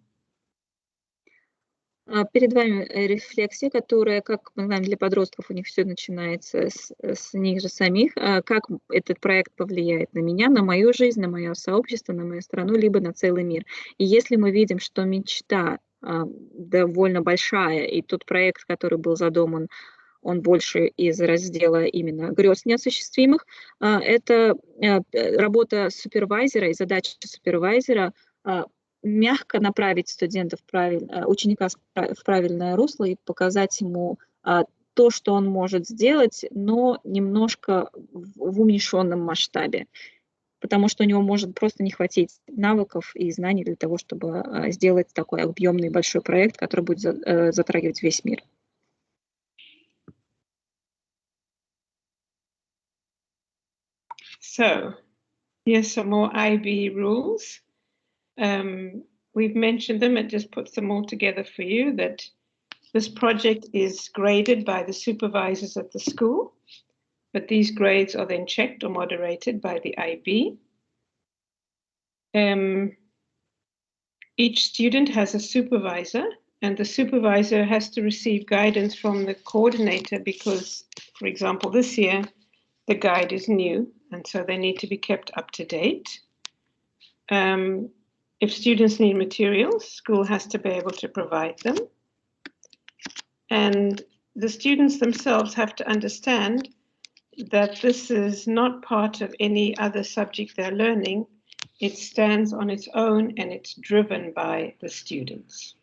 Перед вами рефлексия, которая, как мы знаем, для подростков у них все начинается с них же самих. Как этот проект повлияет на меня, на мою жизнь, на мое сообщество, на мою страну, либо на целый мир. И если мы видим, что мечта довольно большая, и тот проект, который был задуман, он больше из раздела именно грез неосуществимых, это работа супервайзера и задача супервайзера мягко направить ученика в правильное русло и показать ему то, что он может сделать, но немножко в уменьшенном масштабе, потому что у него может просто не хватить навыков и знаний для того, чтобы сделать такой объемный большой проект, который будет затрагивать весь мир. So, here's some more IB rules. We've mentioned them, it just puts them all together for you, that this project is graded by the supervisors at the school, but these grades are then checked or moderated by the IB. Each student has a supervisor, and the supervisor has to receive guidance from the coordinator because, for example, this year, the guide is new, and so they need to be kept up to date. If students need materials, school has to be able to provide them. And the students themselves have to understand that this is not part of any other subject they're learning. It stands on its own and it's driven by the students.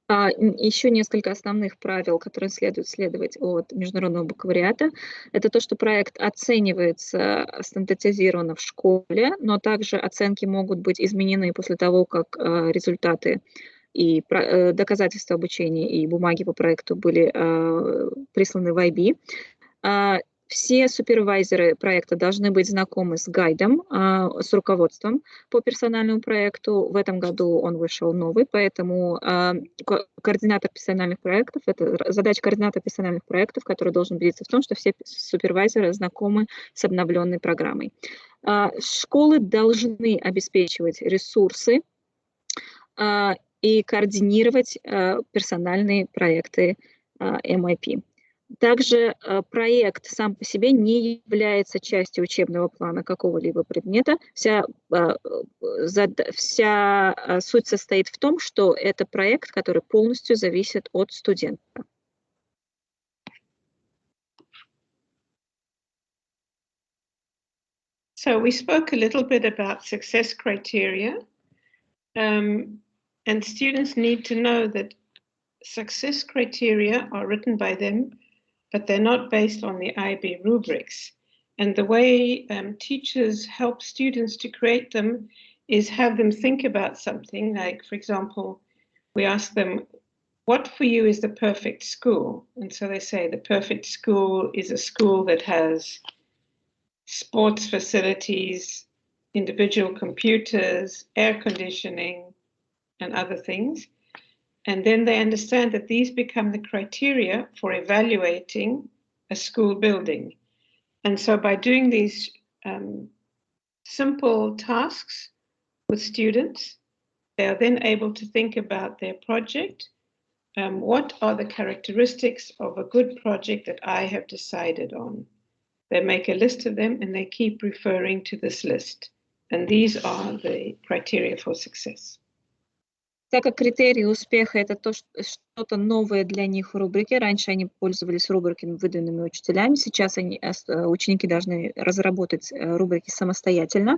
Еще несколько основных правил, которые следует следовать от Международного бакалавриата. Это то, что проект оценивается стандартизированно в школе, но также оценки могут быть изменены после того, как результаты и доказательства обучения и бумаги по проекту были присланы в IB. Все супервайзеры проекта должны быть знакомы с гайдом, с руководством по персональному проекту. В этом году он вышел новый, поэтому координатор персональных проектов, это задача координатора персональных проектов, который должен убедиться в том, что все супервайзеры знакомы с обновленной программой. Школы должны обеспечивать ресурсы и координировать персональные проекты MIP. Также проект сам по себе не является частью учебного плана какого-либо предмета. Вся суть состоит в том, что это проект, который полностью зависит от студента. So we spoke a little bit about success criteria, and students need to know that success criteria are written by them, but they're not based on the IB rubrics. And the way teachers help students to create them is have them think about something. Like, for example, we ask them, what for you is the perfect school? And so they say the perfect school is a school that has sports facilities, individual computers, air conditioning, and other things. And then they understand that these become the criteria for evaluating a school building. And so by doing these simple tasks with students, they are then able to think about their project. What are the characteristics of a good project that I have decided on? They make a list of them and they keep referring to this list. And these are the criteria for success. Так как критерии успеха – это что-то новое для них в рубрике. Раньше они пользовались рубриками, выданными учителями. Сейчас ученики должны разработать рубрики самостоятельно.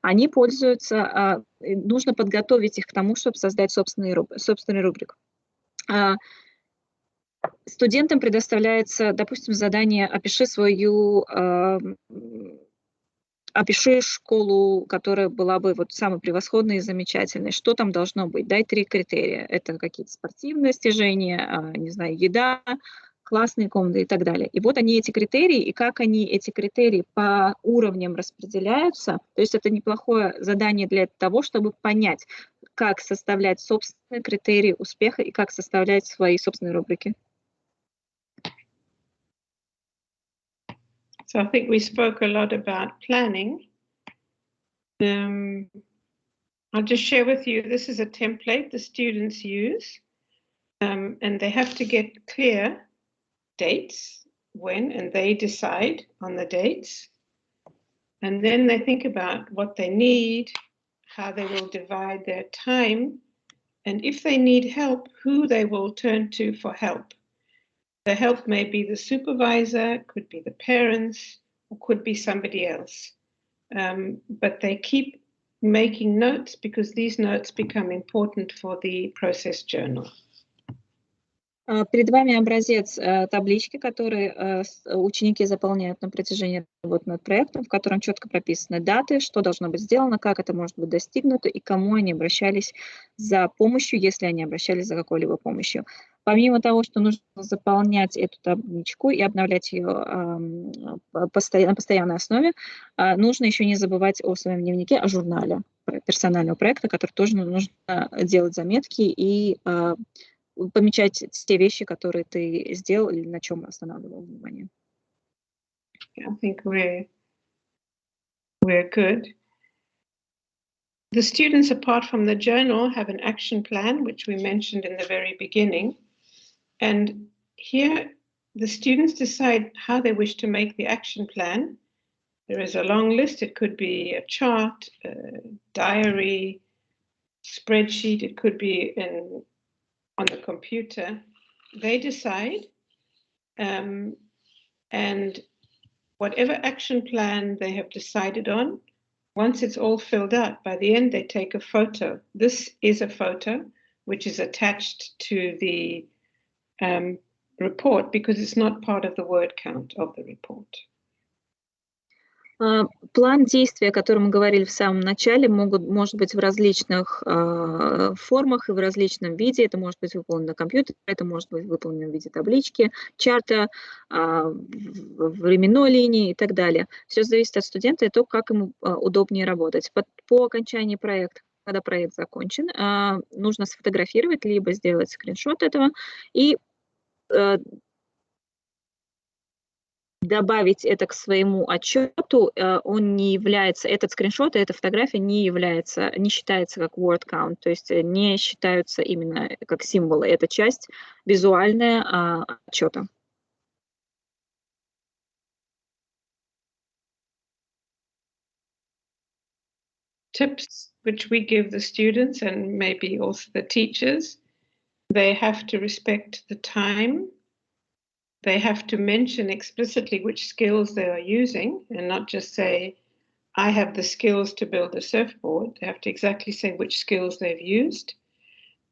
Они пользуются, нужно подготовить их к тому, чтобы создать собственный рубрик. Студентам предоставляется, допустим, задание опиши школу, которая была бы вот самой превосходной и замечательной. Что там должно быть? Дай 3 критерия. Это какие-то спортивные достижения, не знаю, еда, классные комнаты и так далее. И вот они, эти критерии, и как они, эти критерии по уровням распределяются. То есть это неплохое задание для того, чтобы понять, как составлять собственные критерии успеха и как составлять свои собственные рубрики. So I think we spoke a lot about planning. I'll just share with you, this is a template the students use, and they have to get clear dates, when, and they decide on the dates. And then they think about what they need, how they will divide their time, and if they need help, who they will turn to for help. The help may be the supervisor, could be the parents, or could be somebody else. But they keep making notes because these notes become important for the process journal. Перед вами образец таблички, которые ученики заполняют на протяжении работы над проектом, в котором четко прописаны даты, что должно быть сделано, как это может быть достигнуто и кому они обращались за помощью, если они обращались за какой-либо помощью. Помимо того, что нужно заполнять эту табличку и обновлять ее на постоянной основе, нужно еще не забывать о своем дневнике, о журнале персонального проекта, который тоже нужно делать заметки и помечать те вещи, которые ты сделал или на чем останавливал внимание. I think we're good. The students, apart from the journal, have an action plan, which we mentioned in the very beginning. And here, the students decide how they wish to make the action plan. There is a long list. It could be a chart, a diary, spreadsheet. It could be on the computer. They decide, and whatever action plan they have decided on, once it's all filled out, by the end they take a photo. This is a photo which is attached to the report because it's not part of the word count of the report. План действия, о котором мы говорили в самом начале, может быть в различных формах и в различном виде. Это может быть выполнено на компьютере, это может быть выполнено в виде таблички, чарта, временной линии и так далее. Все зависит от студента и то, как ему удобнее работать. По окончании проекта, когда проект закончен, нужно сфотографировать, либо сделать скриншот этого и добавить это к своему отчету. Он не является, этот скриншот и эта фотография не считается как word count, то есть не считаются именно как символы. Это часть визуальная отчета. Tips which we give the students and maybe also the teachers, they have to respect the time. They have to mention explicitly which skills they are using and not just say, I have the skills to build a surfboard. They have to exactly say which skills they've used.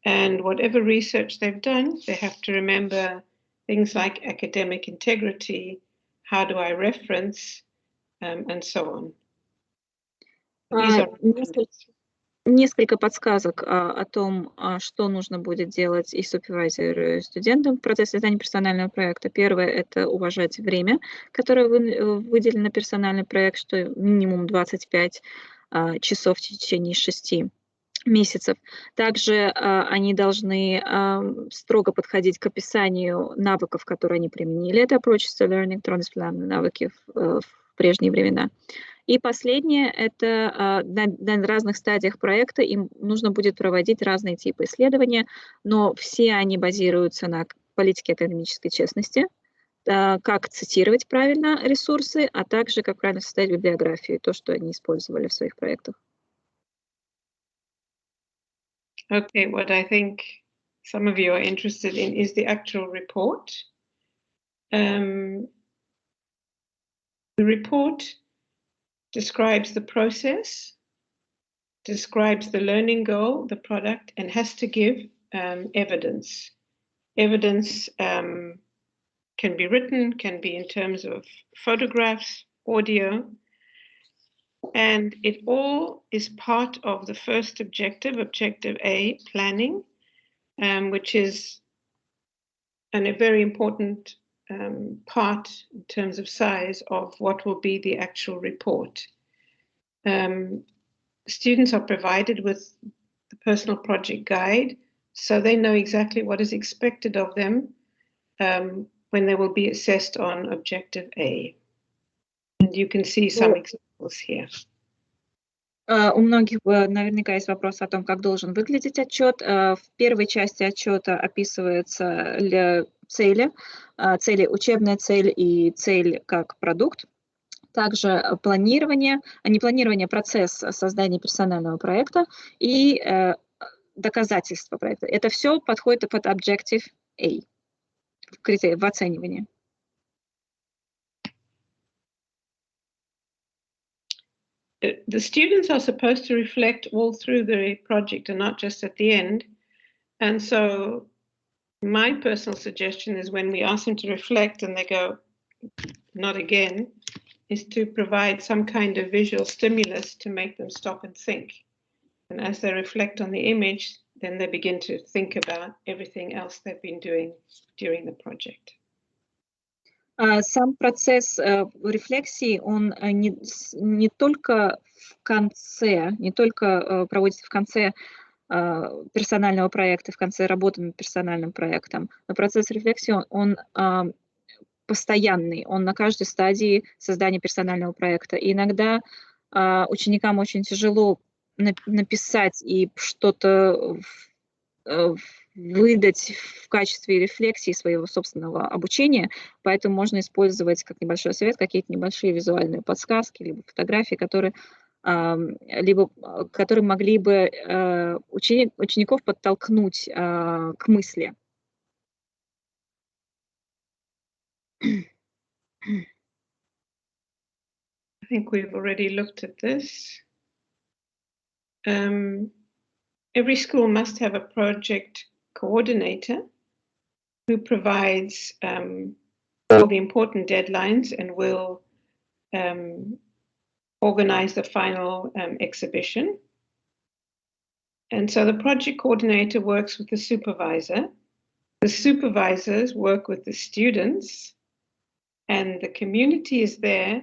And whatever research they've done, they have to remember things like academic integrity, how do I reference, and so on. These are Несколько подсказок о том, что нужно будет делать и супервайзеру, и студентам в процессе создания персонального проекта. Первое – это уважать время, которое выделено на персональный проект, что минимум 25 часов в течение 6 месяцев. Также они должны строго подходить к описанию навыков, которые они применили. Это approaches to learning, трансплантные навыки в прежние времена. И последнее – это на разных стадиях проекта им нужно будет проводить разные типы исследования, но все они базируются на политике академической честности, как цитировать правильно ресурсы, а также как правильно составить библиографию, то, что они использовали в своих проектах. Okay, what I think some of you are interested in is the actual report. The report describes the process, describes the learning goal, the product, and has to give evidence. Evidence can be written, can be in terms of photographs, audio, and it all is part of the first objective, Objective A, planning, which is a very important part in terms of size of what will be the actual report. Students are provided with the personal project guide, so they know exactly what is expected of them when they will be assessed on Objective A. And you can see some examples here. У многих наверняка есть вопрос о том, как должен выглядеть отчет. В первой части отчета описываются цели, учебная цель и цель как продукт. Также планирование, процесс создания персонального проекта и доказательства проекта. Это все подходит под Objective A в оценивании. The students are supposed to reflect all through the project and not just at the end. And so my personal suggestion is when we ask them to reflect and they go, not again, is to provide some kind of visual stimulus to make them stop and think. And as they reflect on the image, then they begin to think about everything else they've been doing during the project. Сам процесс рефлексии, он не только в конце, не только проводится в конце персонального проекта, в конце работы над персональным проектом, но процесс рефлексии, он постоянный, он на каждой стадии создания персонального проекта. И иногда ученикам очень тяжело написать и что-то выдать в качестве рефлексии своего собственного обучения, поэтому можно использовать как небольшой совет какие-то небольшие визуальные подсказки, либо фотографии, которые могли бы учеников подтолкнуть к мысли. I think we've already looked at this. Every school must have a project coordinator who provides all the important deadlines and will organize the final exhibition. And so the project coordinator works with the supervisor. The supervisors work with the students, and the community is there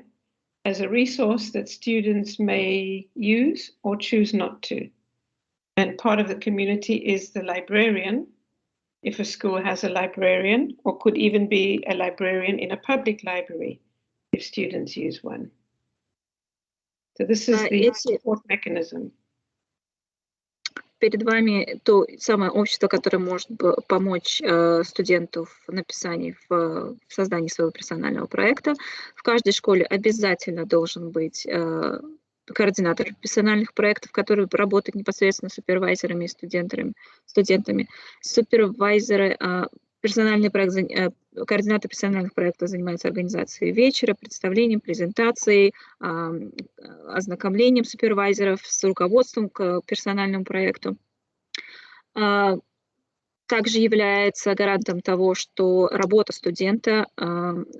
as a resource that students may use or choose not to. And part of the community is the librarian, if a school has a librarian, or could even be a librarian in a public library if students use one. So this is the support mechanism. Перед вами то самое общество, которое может помочь студенту в написании, в создании своего персонального проекта. В каждой школе обязательно должен быть координатор персональных проектов, который работает непосредственно с супервайзерами и студентами. Супервайзеры, координатор персональных проектов занимается организацией вечера, представлением, презентацией, ознакомлением супервайзеров с руководством к персональному проекту. также является гарантом того, что работа студента,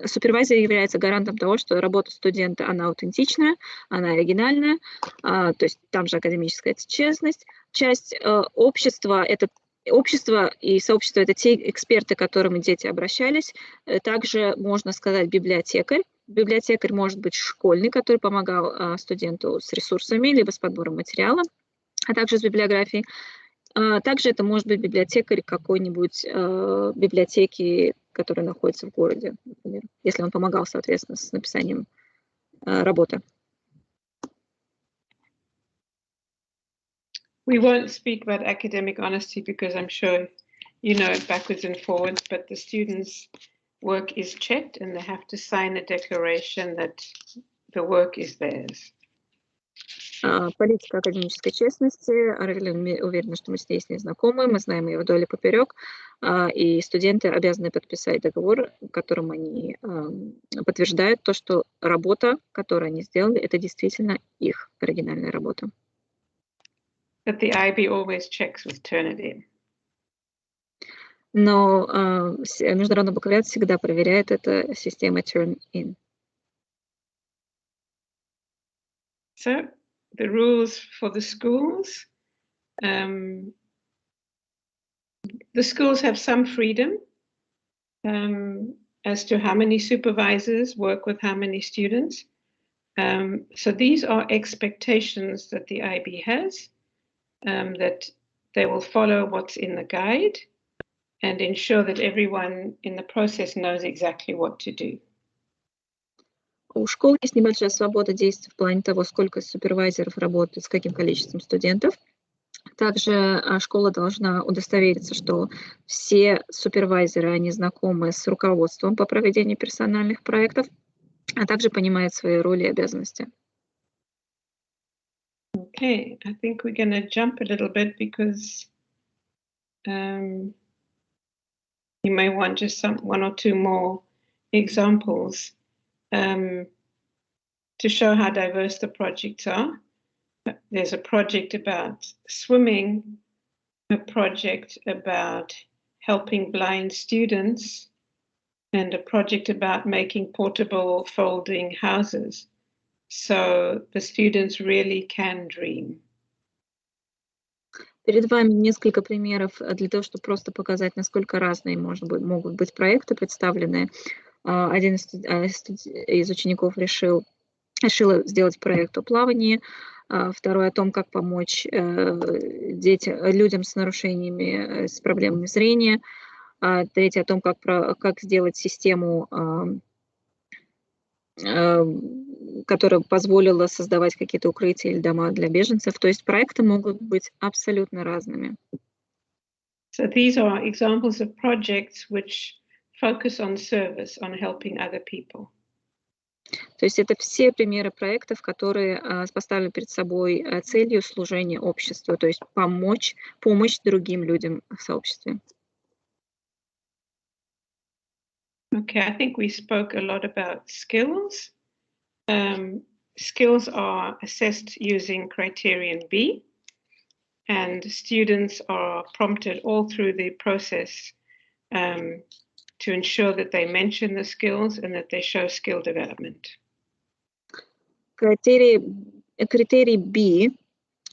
супервайзер является гарантом того, что работа студента, она аутентичная, она оригинальная, то есть там же академическая честность. Часть общества, это общество и сообщество — это те эксперты, к которым дети обращались. Также можно сказать библиотекарь. Библиотекарь может быть школьный, который помогал студенту с ресурсами, либо с подбором материала, а также с библиографией. Также это может быть библиотекарь какой-нибудь библиотеки, которая находится в городе, например, если он помогал, соответственно, с написанием работы. We won't speak about academic honesty because I'm sure you know it backwards and forwards, but the students' work is checked and they have to sign a declaration that the work is theirs. Политика академической честности. Равиль уверена, что мы с ней знакомы, мы знаем ее вдоль и поперек, и студенты обязаны подписать договор, в котором они подтверждают то, что работа, которую они сделали, это действительно их оригинальная работа. But the IB always checks with Turnitin. Но Международный бакалавриат всегда проверяет это системой Turnitin. So, the rules for the schools. The schools have some freedom as to how many supervisors work with how many students. So these are expectations that the IB has, that they will follow what's in the guide and ensure that everyone in the process knows exactly what to do. У школ есть небольшая свобода действий в плане того, сколько супервайзеров работает с каким количеством студентов. Также школа должна удостовериться, что все супервайзеры, они знакомы с руководством по проведению персональных проектов, а также понимают свои роли и обязанности. Okay, I think we're going to jump a little bit because you may want just one or two more examples to show how diverse the projects are. There's a project about swimming, a project about helping blind students, and a project about making portable folding houses. So the students really can dream. Перед вами несколько примеров для того, чтобы просто показать, насколько разные могут быть проекты представлены. Один из учеников решил сделать проект о плавании, второй о том, как помочь людям с нарушениями, с проблемами зрения, третий о том, как сделать систему, которая позволила создавать какие-то укрытия или дома для беженцев. То есть проекты могут быть абсолютно разными. So these are examples of projects which focus on service, on helping other people. То есть это все примеры проектов, которые поставили перед собой целью служения обществу, то есть помощь другим людям в сообществе. Okay, I think we spoke a lot about skills. Skills are assessed using criterion B, and students are prompted all through the process to ensure that they mention the skills and that they show skill development. Критерий B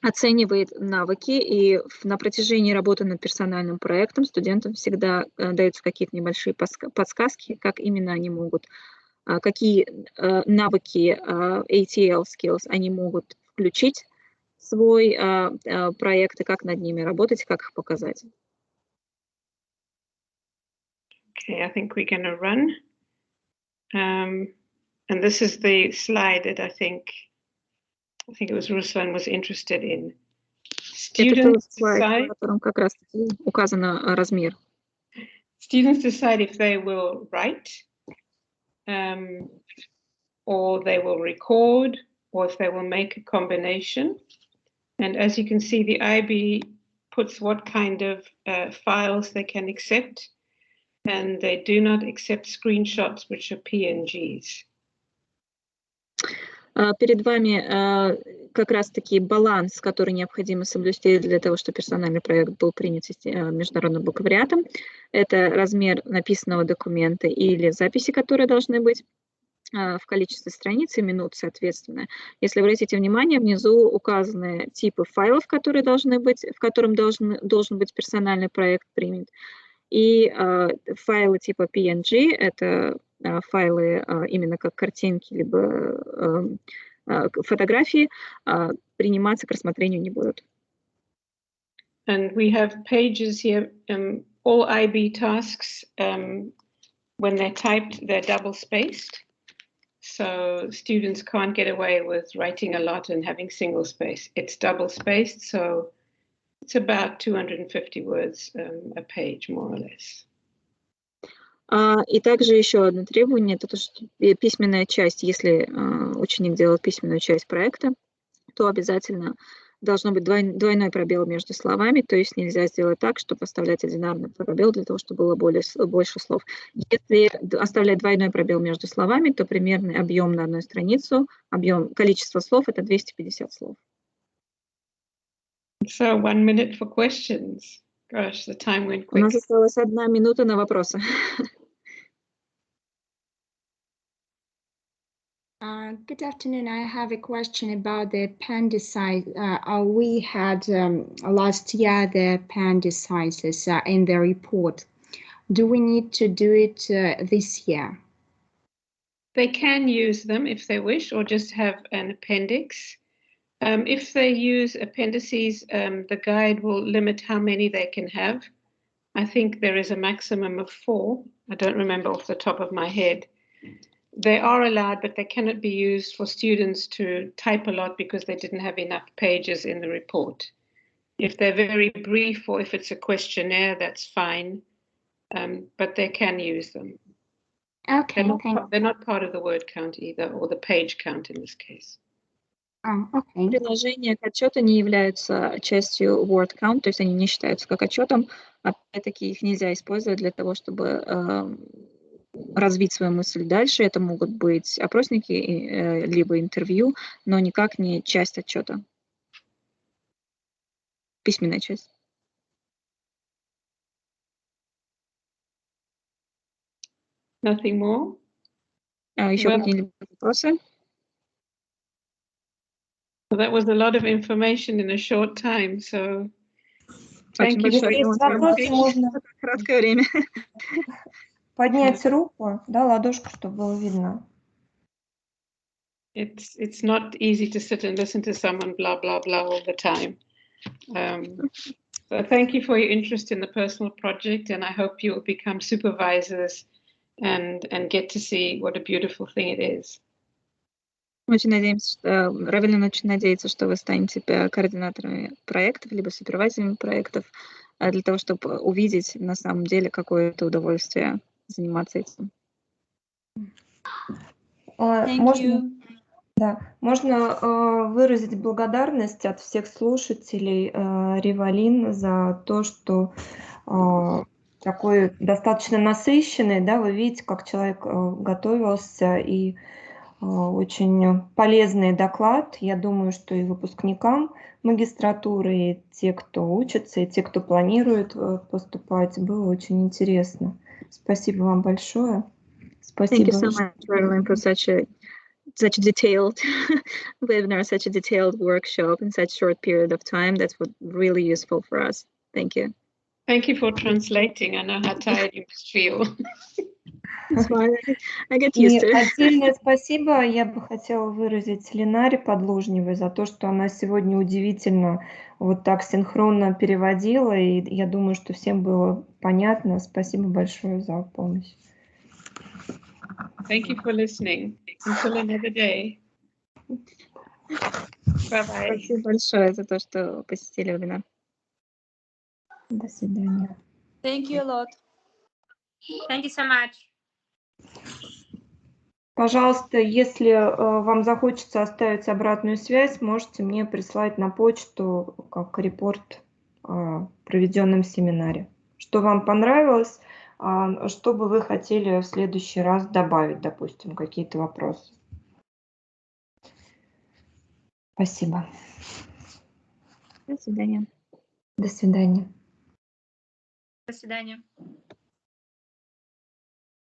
оценивает навыки, и на протяжении работы над персональным проектом студентам всегда даются какие-то небольшие подсказки, как именно они могут, какие навыки ATL skills они могут включить в свой проект, и как над ними работать, как их показать. Okay, I think we're going to run. And this is the slide that I think it was Ruslan was interested in. Students decide, в котором как раз указан размер. Students decide if they will write, or they will record, or if they will make a combination. And as you can see, the IB puts what kind of files they can accept, and they do not accept screenshots, which are PNGs. Перед вами как раз-таки баланс, который необходимо соблюсти для того, чтобы персональный проект был принят международным бакалавриатом. Это размер написанного документа или записи, которые должны быть в количестве страниц и минут, соответственно. Если вы обратите внимание, внизу указаны типы файлов, которые должны быть, в котором должен быть персональный проект принят. И файлы типа PNG — это файлы именно как картинки, либо фотографии, приниматься к рассмотрению не будут. And we have pages here. All IB tasks, when they're typed, they're double-spaced. So students can't get away with writing a lot and having single space. It's double-spaced, so it's about 250 words a page, more or less. И также еще одно требование, это то, что письменная часть, если ученик делает письменную часть проекта, то обязательно должно быть двойной пробел между словами, то есть нельзя сделать так, чтобы оставлять одинарный пробел для того, чтобы было больше слов. Если оставлять двойной пробел между словами, то примерный объем на одну страницу, количество слов — это 250 слов. So 1 minute for questions. Gosh, the time went quick. У нас осталась 1 минута на вопросы. Good afternoon. I have a question about the appendices. We had last year the appendices in the report. Do we need to do it this year? They can use them if they wish, or just have an appendix. If they use appendices, the guide will limit how many they can have. I think there is a maximum of 4. I don't remember off the top of my head. They are allowed, but they cannot be used for students to type a lot because they didn't have enough pages in the report. If they're very brief or if it's a questionnaire, that's fine, but they can use them. Okay, they're not part of the word count either, or the page count in this case. Okay. Приложения к отчету не являются частью word count, то есть они не считаются как отчетом. Опять-таки их нельзя использовать для того, чтобы развить свою мысль дальше. Это могут быть опросники, либо интервью, но никак не часть отчета. Письменная часть. Nothing more? Еще какие-нибудь вопросы? Well, that was a lot of information in a short time, so thank you. Если есть вопросы, можно краткое время. поднять руку, да, ладошку, чтобы было видно. It's not easy to sit and listen to someone blah, blah, blah all the time. So thank you for your interest in the personal project, and I hope you will become supervisors and get to see what a beautiful thing it is. Очень надеемся, Равилина очень надеется, что вы станете координаторами проектов, либо супервайзерами проектов, для того, чтобы увидеть на самом деле, какое это удовольствие заниматься этим. Можно выразить благодарность от всех слушателей Ривалин за то, что такой достаточно насыщенный, да, вы видите, как человек готовился, и очень полезный доклад. Я думаю, что и выпускникам магистратуры, и те, кто учится, и те, кто планирует поступать, было очень интересно. Спасибо вам большое. Спасибо. Thank you so much, Ravin, for such a detailed webinar, such a detailed workshop in such a short period of time. That's what really useful for us. Thank you. Thank you for translating. I know how tired you must feel. It's fine. I get used to it. Отдельное спасибо я бы хотела выразить Ленаре Подлужневой за то, что она сегодня удивительно вот так синхронно переводила, и я думаю, что всем было понятно. Спасибо большое за помощь. Thank you for listening. Until another day. Bye-bye. Спасибо большое за то, что посетили вебинар. До свидания. Thank you a lot. Thank you so much. Пожалуйста, если вам захочется оставить обратную связь, можете мне прислать на почту как репорт о проведенном семинаре. Что вам понравилось, что бы вы хотели в следующий раз добавить, допустим, какие-то вопросы. Спасибо. До свидания. До свидания. До свидания.